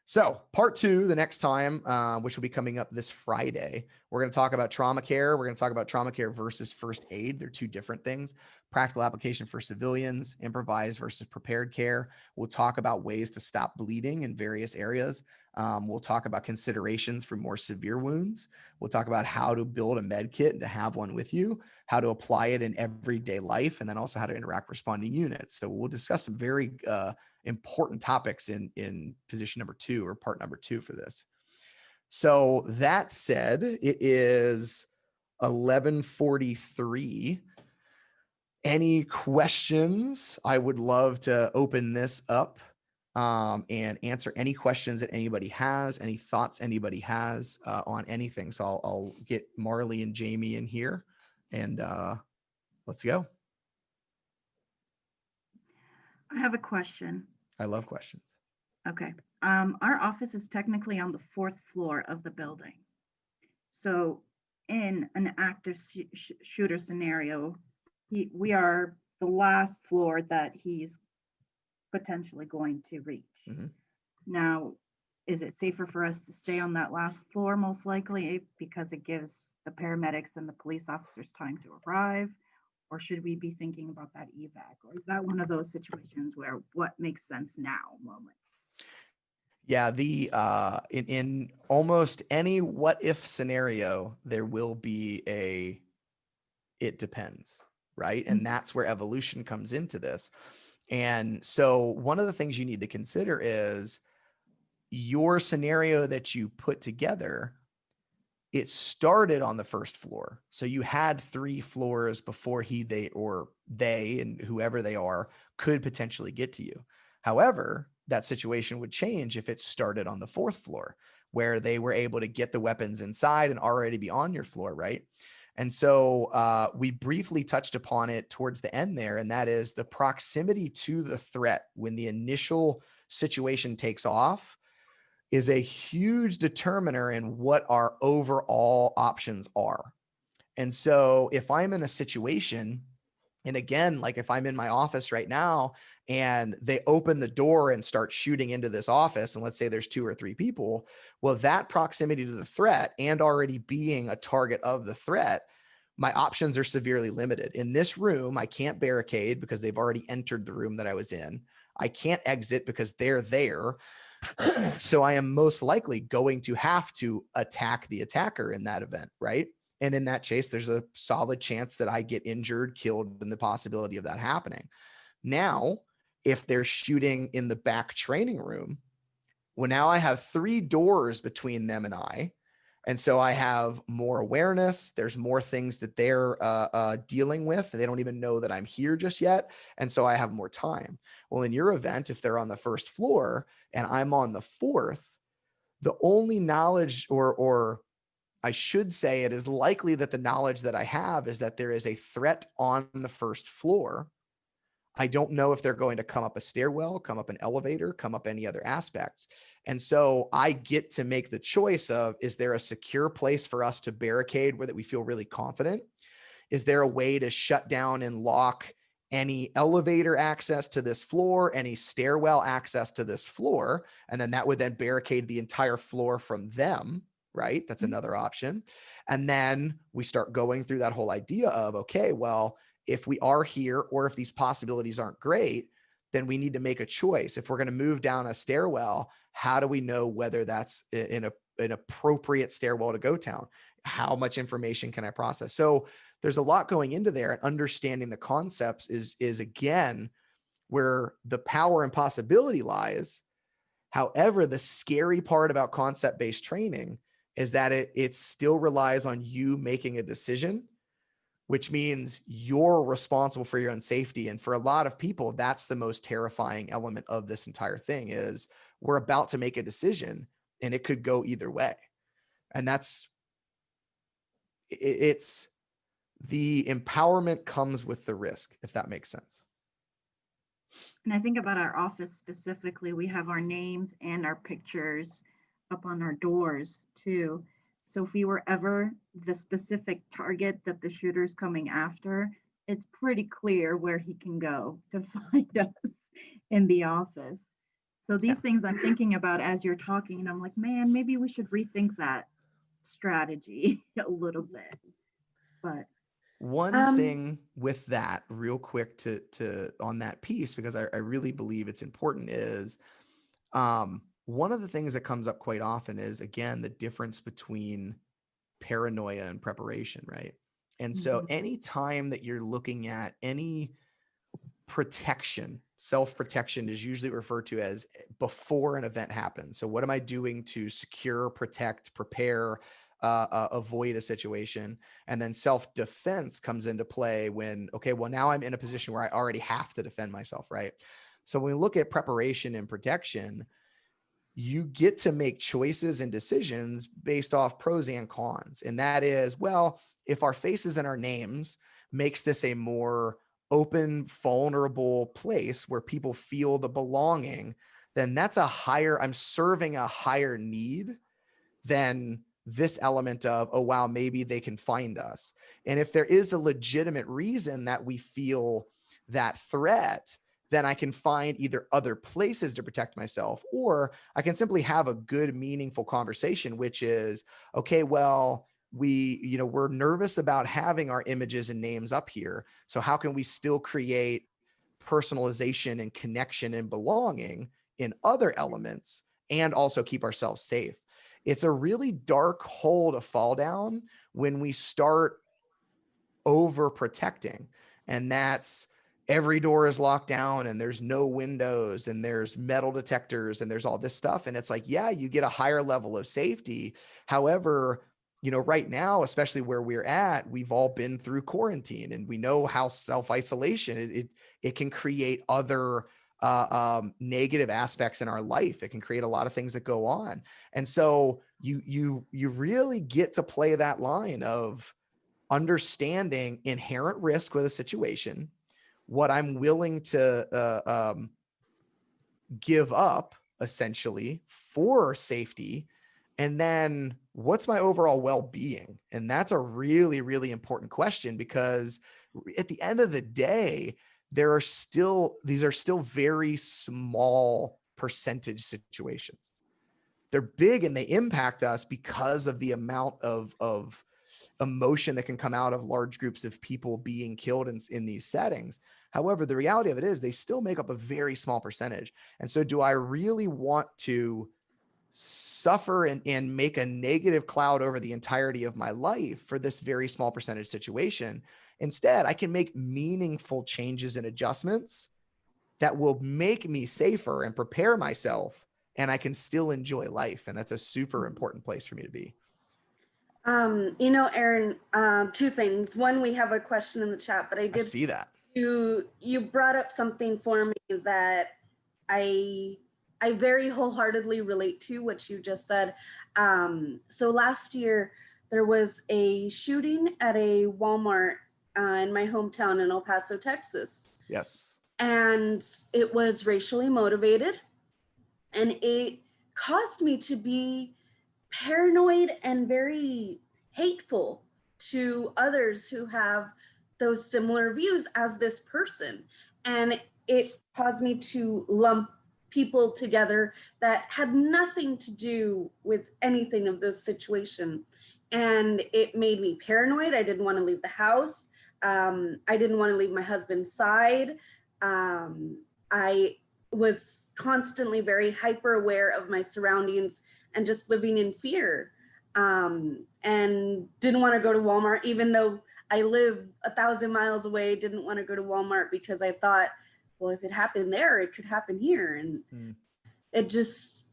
So part 2, the next time, which will be coming up this Friday, we're going to talk about trauma care. We're going to talk about trauma care versus first aid. They're two different things. Practical application for civilians, improvised versus prepared care. We'll talk about ways to stop bleeding in various areas. We'll talk about considerations for more severe wounds. We'll talk about how to build a med kit and to have one with you, how to apply it in everyday life, and then also how to interact with responding units. So we'll discuss some very important topics in position number 2, or part number 2 for this. So that said, it is 11:43. Any questions? I would love to open this up and answer any questions that anybody has, any thoughts anybody has on anything. So I'll get Marley and Jamie in here, and let's go. I have a question. I love questions. Okay. Our office is technically on the 4th floor of the building. So in an active shooter scenario, we are the last floor that he's potentially going to reach. Mm-hmm. Now, is it safer for us to stay on that last floor, most likely, because it gives the paramedics and the police officers time to arrive? Or should we be thinking about that evac? Or is that one of those situations where what makes sense now moments? Yeah, in almost any what if scenario, there will be it depends, right? And that's where evolution comes into this. And so one of the things you need to consider is your scenario that you put together. It started on the 1st floor. So you had 3 floors before they and whoever they are could potentially get to you. However, that situation would change if it started on the 4th floor, where they were able to get the weapons inside and already be on your floor, right? And so we briefly touched upon it towards the end there, and that is the proximity to the threat when the initial situation takes off is a huge determiner in what our overall options are. And so if I'm in a situation, and again, like if I'm in my office right now and they open the door and start shooting into this office, and let's say there's 2 or 3 people, well, that proximity to the threat and already being a target of the threat my options are severely limited. In this room, I can't barricade because they've already entered the room that I was in. I can't exit because they're there. So I am most likely going to have to attack the attacker in that event, right? And in that chase, there's a solid chance that I get injured, killed, and the possibility of that happening. Now, if they're shooting in the back training room, well, now I have 3 doors between them and I. And so I have more awareness. There's more things that they're dealing with. They don't even know that I'm here just yet. And so I have more time. Well, in your event, if they're on the 1st floor and I'm on the 4th, the only knowledge, or I should say, it is likely that the knowledge that I have is that there is a threat on the 1st floor. I don't know if they're going to come up a stairwell, come up an elevator, come up any other aspects. And so I get to make the choice of, is there a secure place for us to barricade where that we feel really confident? Is there a way to shut down and lock any elevator access to this floor, any stairwell access to this floor? And then that would then barricade the entire floor from them, right? That's another option. And then we start going through that whole idea of, okay, well, if we are here, or if these possibilities aren't great, then we need to make a choice. If we're going to move down a stairwell, how do we know whether that's an appropriate stairwell to go down? How much information can I process? So there's a lot going into there, and understanding the concepts is again where the power and possibility lies. However, the scary part about concept-based training is that it still relies on you making a decision, which means you're responsible for your own safety. And for a lot of people, that's the most terrifying element of this entire thing, is we're about to make a decision and it could go either way. And it's the empowerment comes with the risk, if that makes sense. And I think about our office specifically, we have our names and our pictures up on our doors too. So if we were ever the specific target that the shooter's coming after, it's pretty clear where he can go to find us in the office. So these things I'm thinking about as you're talking, and I'm like, man, maybe we should rethink that strategy a little bit. But one thing with that, real quick, to on that piece, because I really believe it's important, is one of the things that comes up quite often is, again, the difference between paranoia and preparation, right? And so anytime that you're looking at any protection, self-protection is usually referred to as before an event happens. So what am I doing to secure, protect, prepare, avoid a situation? And then self-defense comes into play when, okay, well, now I'm in a position where I already have to defend myself, right? So when we look at preparation and protection, you get to make choices and decisions based off pros and cons. And that is, well, if our faces and our names makes this a more open, vulnerable place where people feel the belonging, then that's I'm serving a higher need than this element of, oh, wow, maybe they can find us. And if there is a legitimate reason that we feel that threat, then I can find either other places to protect myself, or I can simply have a good, meaningful conversation, which is, okay, well, we're nervous about having our images and names up here. So how can we still create personalization and connection and belonging in other elements and also keep ourselves safe? It's a really dark hole to fall down when we start overprotecting. And that's, every door is locked down and there's no windows and there's metal detectors and there's all this stuff. And it's like, yeah, you get a higher level of safety. However, right now, especially where we're at, we've all been through quarantine, and we know how self-isolation, it can create other negative aspects in our life. It can create a lot of things that go on. And so you really get to play that line of understanding inherent risk with a situation, what I'm willing to give up essentially for safety, and then what's my overall well-being? And that's a really, really important question, because at the end of the day, these are still very small percentage situations. They're big and they impact us because of the amount of emotion that can come out of large groups of people being killed in these settings. However, the reality of it is they still make up a very small percentage. And so do I really want to suffer and make a negative cloud over the entirety of my life for this very small percentage situation? Instead, I can make meaningful changes and adjustments that will make me safer and prepare myself, and I can still enjoy life. And that's a super important place for me to be. You know, Aaron, two things. One, we have a question in the chat, but I did see that. You brought up something for me that I very wholeheartedly relate to what you just said. So last year there was a shooting at a Walmart in my hometown in El Paso, Texas. Yes. And it was racially motivated, and it caused me to be paranoid and very hateful to others who have those similar views as this person. And it caused me to lump people together that had nothing to do with anything of this situation. And it made me paranoid. I didn't want to leave the house. I didn't want to leave my husband's side. I was constantly very hyper aware of my surroundings and just living in fear, and didn't want to go to Walmart, even though I live 1,000 miles away. Didn't want to go to Walmart because I thought, well, if it happened there, it could happen here. And it just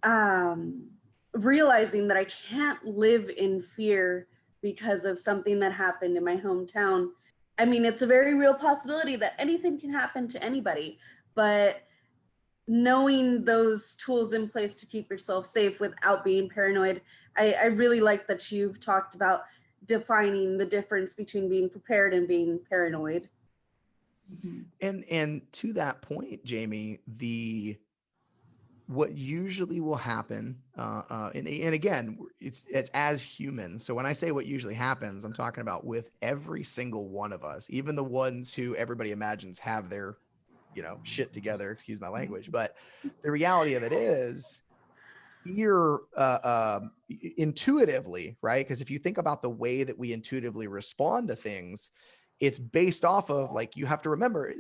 realizing that I can't live in fear because of something that happened in my hometown. I mean, it's a very real possibility that anything can happen to anybody, but knowing those tools in place to keep yourself safe without being paranoid. I really like that you've talked about defining the difference between being prepared and being paranoid. And to that point, Jamie, what usually will happen, and again, it's as humans. So when I say what usually happens, I'm talking about with every single one of us, even the ones who everybody imagines have their, shit together, excuse my language. But the reality of it is fear, intuitively, right? Because if you think about the way that we intuitively respond to things, it's based off of, like, you have to remember,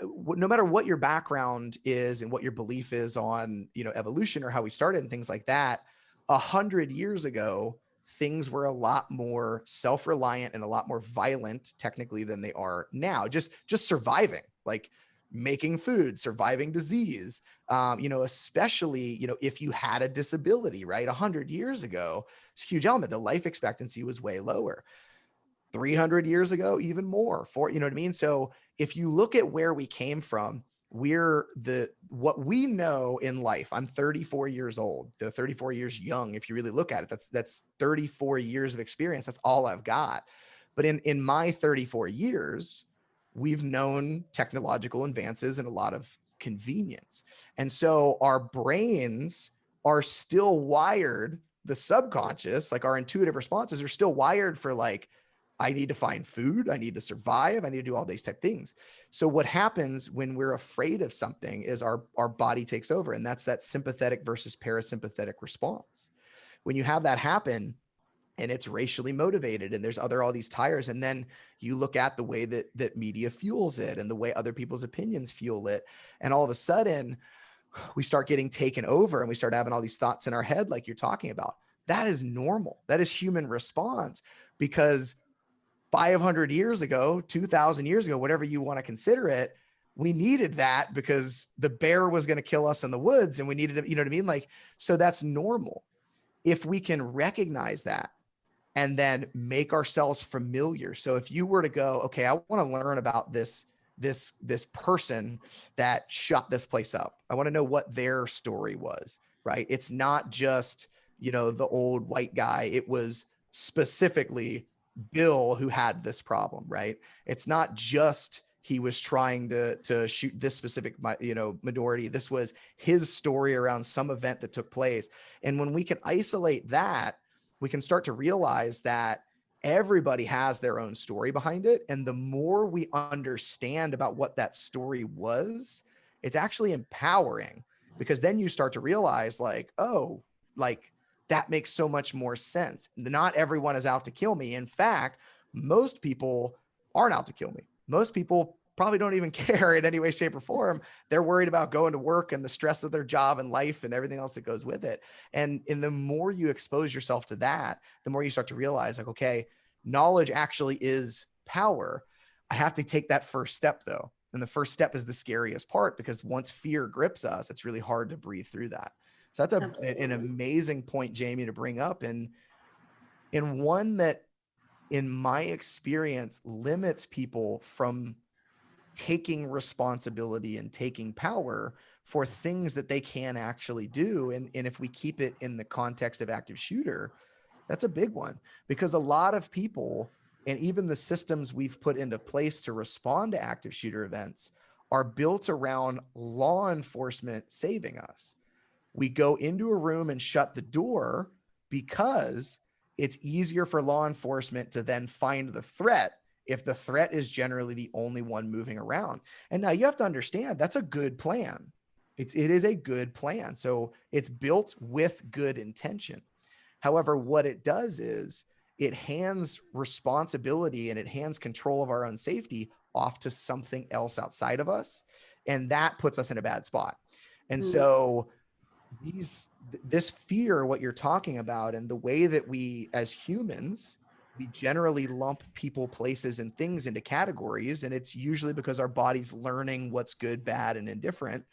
no matter what your background is and what your belief is on, evolution or how we started and things like that, 100 years ago, things were a lot more self-reliant and a lot more violent technically than they are now. Just surviving, like making food, surviving disease, especially, if you had a disability, right? 100 years ago, it's a huge element. The life expectancy was way lower. 300 years ago, even more. You know what I mean? So if you look at where we came from, what we know in life. I'm 34 years old. They're 34 years young. If you really look at it, that's 34 years of experience. That's all I've got. But in my 34 years, we've known technological advances and a lot of convenience. And so our brains are still wired, the subconscious, like our intuitive responses are still wired for, like, I need to find food. I need to survive. I need to do all these type things. So what happens when we're afraid of something is our body takes over. And that's that sympathetic versus parasympathetic response. When you have that happen and it's racially motivated and there's all these tires, and then you look at the way that media fuels it and the way other people's opinions fuel it. And all of a sudden we start getting taken over and we start having all these thoughts in our head, like you're talking about. That is normal. That is human response, because 500 years ago, 2,000 years ago, whatever you want to consider it, we needed that because the bear was going to kill us in the woods and we needed it, you know what I mean? Like, so that's normal. If we can recognize that and then make ourselves familiar. So if you were to go, okay, I want to learn about this person that shut this place up. I want to know what their story was, right? It's not just, the old white guy. It was specifically Bill who had this problem, right? It's not just he was trying to shoot this specific, minority. This was his story around some event that took place. And when we can isolate that, we can start to realize that everybody has their own story behind it. And the more we understand about what that story was, it's actually empowering, because then you start to realize, like, oh, like that makes so much more sense. Not everyone is out to kill me. In fact, most people aren't out to kill me. Most people probably don't even care in any way, shape, or form. They're worried about going to work and the stress of their job and life and everything else that goes with it. And the more you expose yourself to that, the more you start to realize, like, okay, knowledge actually is power. I have to take that first step though. And the first step is the scariest part, because once fear grips us, it's really hard to breathe through that. So that's an amazing point, Jamie, to bring up. And one that, in my experience, limits people from taking responsibility and taking power for things that they can actually do. And if we keep it in the context of active shooter, that's a big one, because a lot of people, and even the systems we've put into place to respond to active shooter events, are built around law enforcement saving us. We go into a room and shut the door because it's easier for law enforcement to then find the threat if the threat is generally the only one moving around. And now you have to understand, that's a good plan. It is a good plan. So it's built with good intention. However, what it does is it hands responsibility and it hands control of our own safety off to something else outside of us. And that puts us in a bad spot. And so this fear, what you're talking about, and the way that we as humans, we generally lump people, places, and things into categories. And it's usually because our body's learning what's good, bad, and indifferent.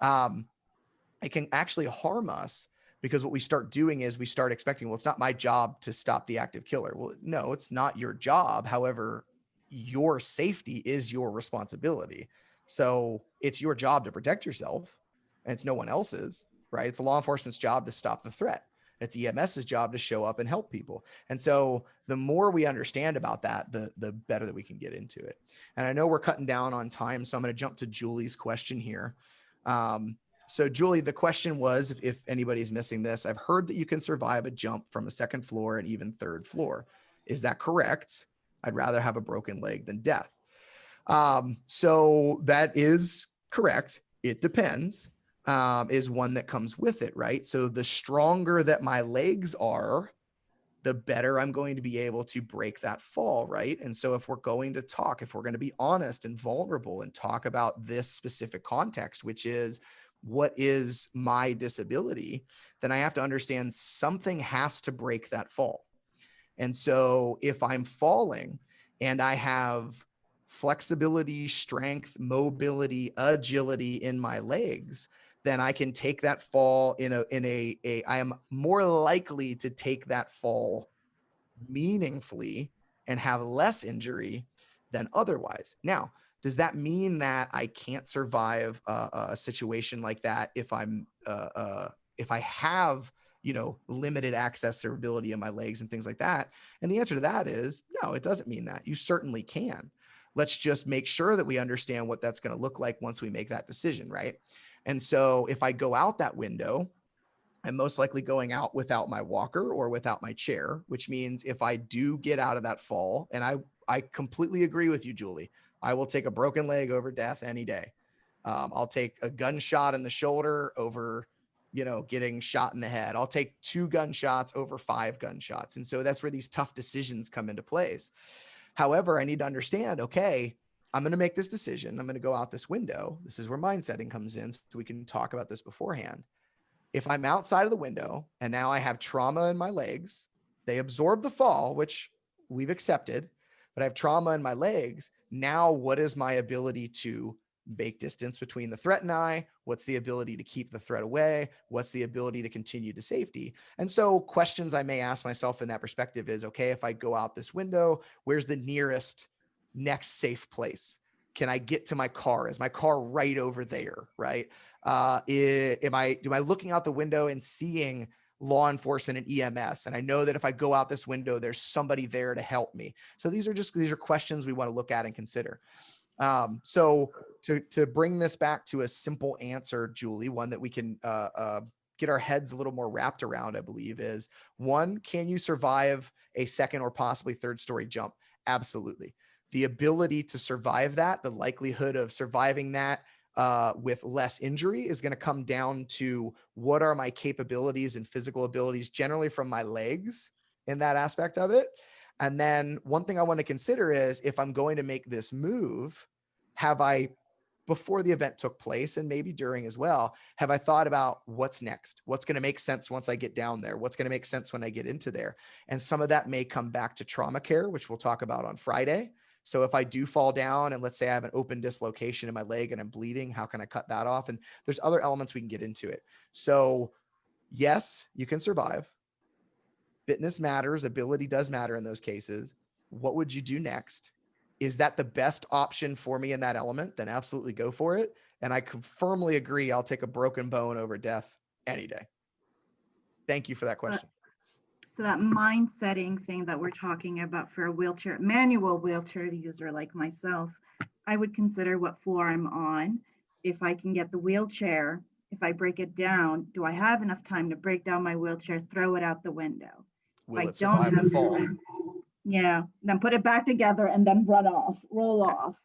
It can actually harm us, because what we start doing is we start expecting, well, it's not my job to stop the active killer. Well, no, it's not your job. However, your safety is your responsibility. So it's your job to protect yourself, and it's no one else's, right? It's law enforcement's job to stop the threat. It's EMS's job to show up and help people. And so the more we understand about that, the better that we can get into it. And I know we're cutting down on time, so I'm going to jump to Julie's question here. So Julie, the question was, if anybody's missing this, I've heard that you can survive a jump from a second floor and even third floor. Is that correct? I'd rather have a broken leg than death. So that is correct. It depends, is one that comes with it, right? So the stronger that my legs are, the better I'm going to be able to break that fall, right? And so if we're going to talk, if we're going to be honest and vulnerable and talk about this specific context, which is, what is my disability, then I have to understand something has to break that fall. And so if I'm falling and I have flexibility, strength, mobility, agility in my legs, then I can take that fall I am more likely to take that fall meaningfully and have less injury than otherwise. Now, does that mean that I can't survive a situation like that if I have, limited access or ability in my legs and things like that? And the answer to that is no, it doesn't mean that. You certainly can. Let's just make sure that we understand what that's going to look like once we make that decision, right? And so if I go out that window, I'm most likely going out without my walker or without my chair, which means if I do get out of that fall, and I completely agree with you, Julie, I will take a broken leg over death any day. I'll take a gunshot in the shoulder over, getting shot in the head. I'll take 2 gunshots over 5 gunshots. And so that's where these tough decisions come into place. However, I need to understand, okay, I'm going to make this decision. I'm going to go out this window. This is where mind setting comes in. So we can talk about this beforehand. If I'm outside of the window and now I have trauma in my legs, they absorb the fall, which we've accepted, but I have trauma in my legs. Now, what is my ability to make distance between the threat and I? What's the ability to keep the threat away? What's the ability to continue to safety? And so questions I may ask myself in that perspective is, okay, if I go out this window, where's the nearest next safe place? Can I get to my car? Is my car right over there? Right? Am I looking out the window and seeing law enforcement and EMS? And I know that if I go out this window, there's somebody there to help me. So these are questions we want to look at and consider. So to bring this back to a simple answer, Julie, one that we can get our heads a little more wrapped around, I believe, is 1, can you survive a second or possibly third story jump? Absolutely. The ability to survive that, the likelihood of surviving that with less injury is going to come down to what are my capabilities and physical abilities generally from my legs in that aspect of it. And then one thing I want to consider is if I'm going to make this move, have I, before the event took place and maybe during as well, have I thought about what's next? What's going to make sense once I get down there? What's going to make sense when I get into there? And some of that may come back to trauma care, which we'll talk about on Friday. So if I do fall down and let's say I have an open dislocation in my leg and I'm bleeding, how can I cut that off? And there's other elements we can get into it. So yes, you can survive. Fitness matters. Ability does matter in those cases. What would you do next? Is that the best option for me in that element? Then absolutely go for it. And I can firmly agree. I'll take a broken bone over death any day. Thank you for that question. So that mind setting thing that we're talking about for a manual wheelchair user like myself, I would consider what floor I'm on. If I can get the wheelchair, if I break it down, do I have enough time to break down my wheelchair, throw it out the window? Will I it survive the fall? Yeah, then put it back together and then roll off.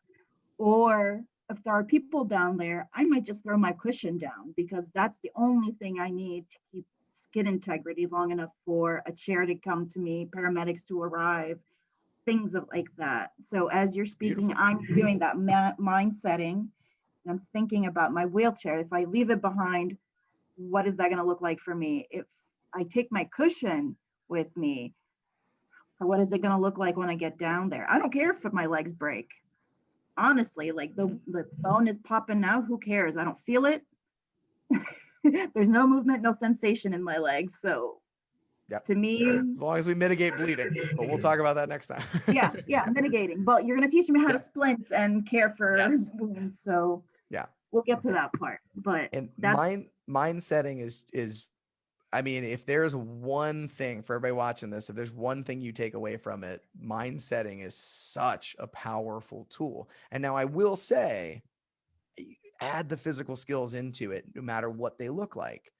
Or if there are people down there, I might just throw my cushion down because that's the only thing I need to keep skin integrity long enough for a chair to come to me, paramedics to arrive, things like that. So as you're speaking, beautiful. I'm doing that mind setting. And I'm thinking about my wheelchair. If I leave it behind, what is that going to look like for me? If I take my cushion with me, what is it going to look like when I get down there? I don't care if my legs break. Honestly, like the bone is popping now, who cares? I don't feel it. There's no movement, no sensation in my legs. So yep. To me, as long as we mitigate bleeding, but we'll talk about that next time. yeah, mitigating. But you're going to teach me how to splint and care for wounds. So yeah, we'll get to that part. But and that's mind setting is, I mean, if there's one thing for everybody watching this, if there's one thing you take away from it, mind setting is such a powerful tool. And now I will say, add the physical skills into it, no matter what they look like.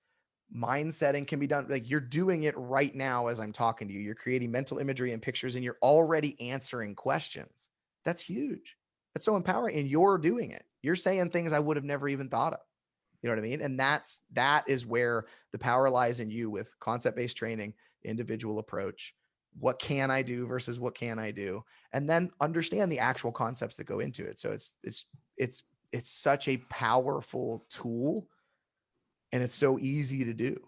Mind setting can be done. Like you're doing it right now as I'm talking to you. You're creating mental imagery and pictures and you're already answering questions. That's huge. That's so empowering. And you're doing it. You're saying things I would have never even thought of. You know what I mean? And that is where the power lies in you with concept-based training, individual approach. What can I do versus what can I do? And then understand the actual concepts that go into it. So it's such a powerful tool and it's so easy to do.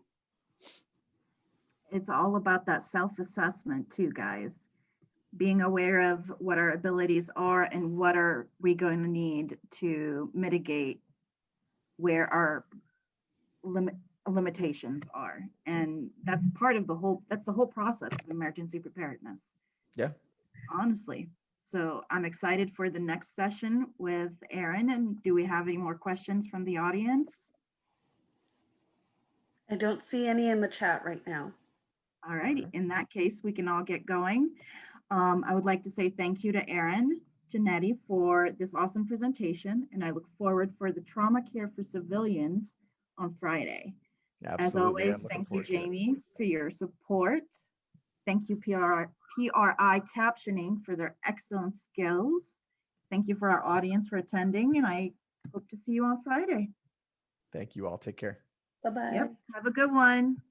It's all about that self-assessment too, guys. Being aware of what our abilities are and what are we going to need to mitigate where our limitations are. And that's part of the whole process of emergency preparedness. Yeah. Honestly. So I'm excited for the next session with Erin. And do we have any more questions from the audience? I don't see any in the chat right now. All righty. In that case, we can all get going. I would like to say thank you to Erin Jannetti for this awesome presentation, and I look forward for the trauma care for civilians on Friday. Absolutely. As always, thank you, Jamie, for your support. Thank you, PRI Captioning, for their excellent skills. Thank you for our audience for attending, and I hope to see you on Friday. Thank you all. Take care. Bye-bye. Yep. Have a good one.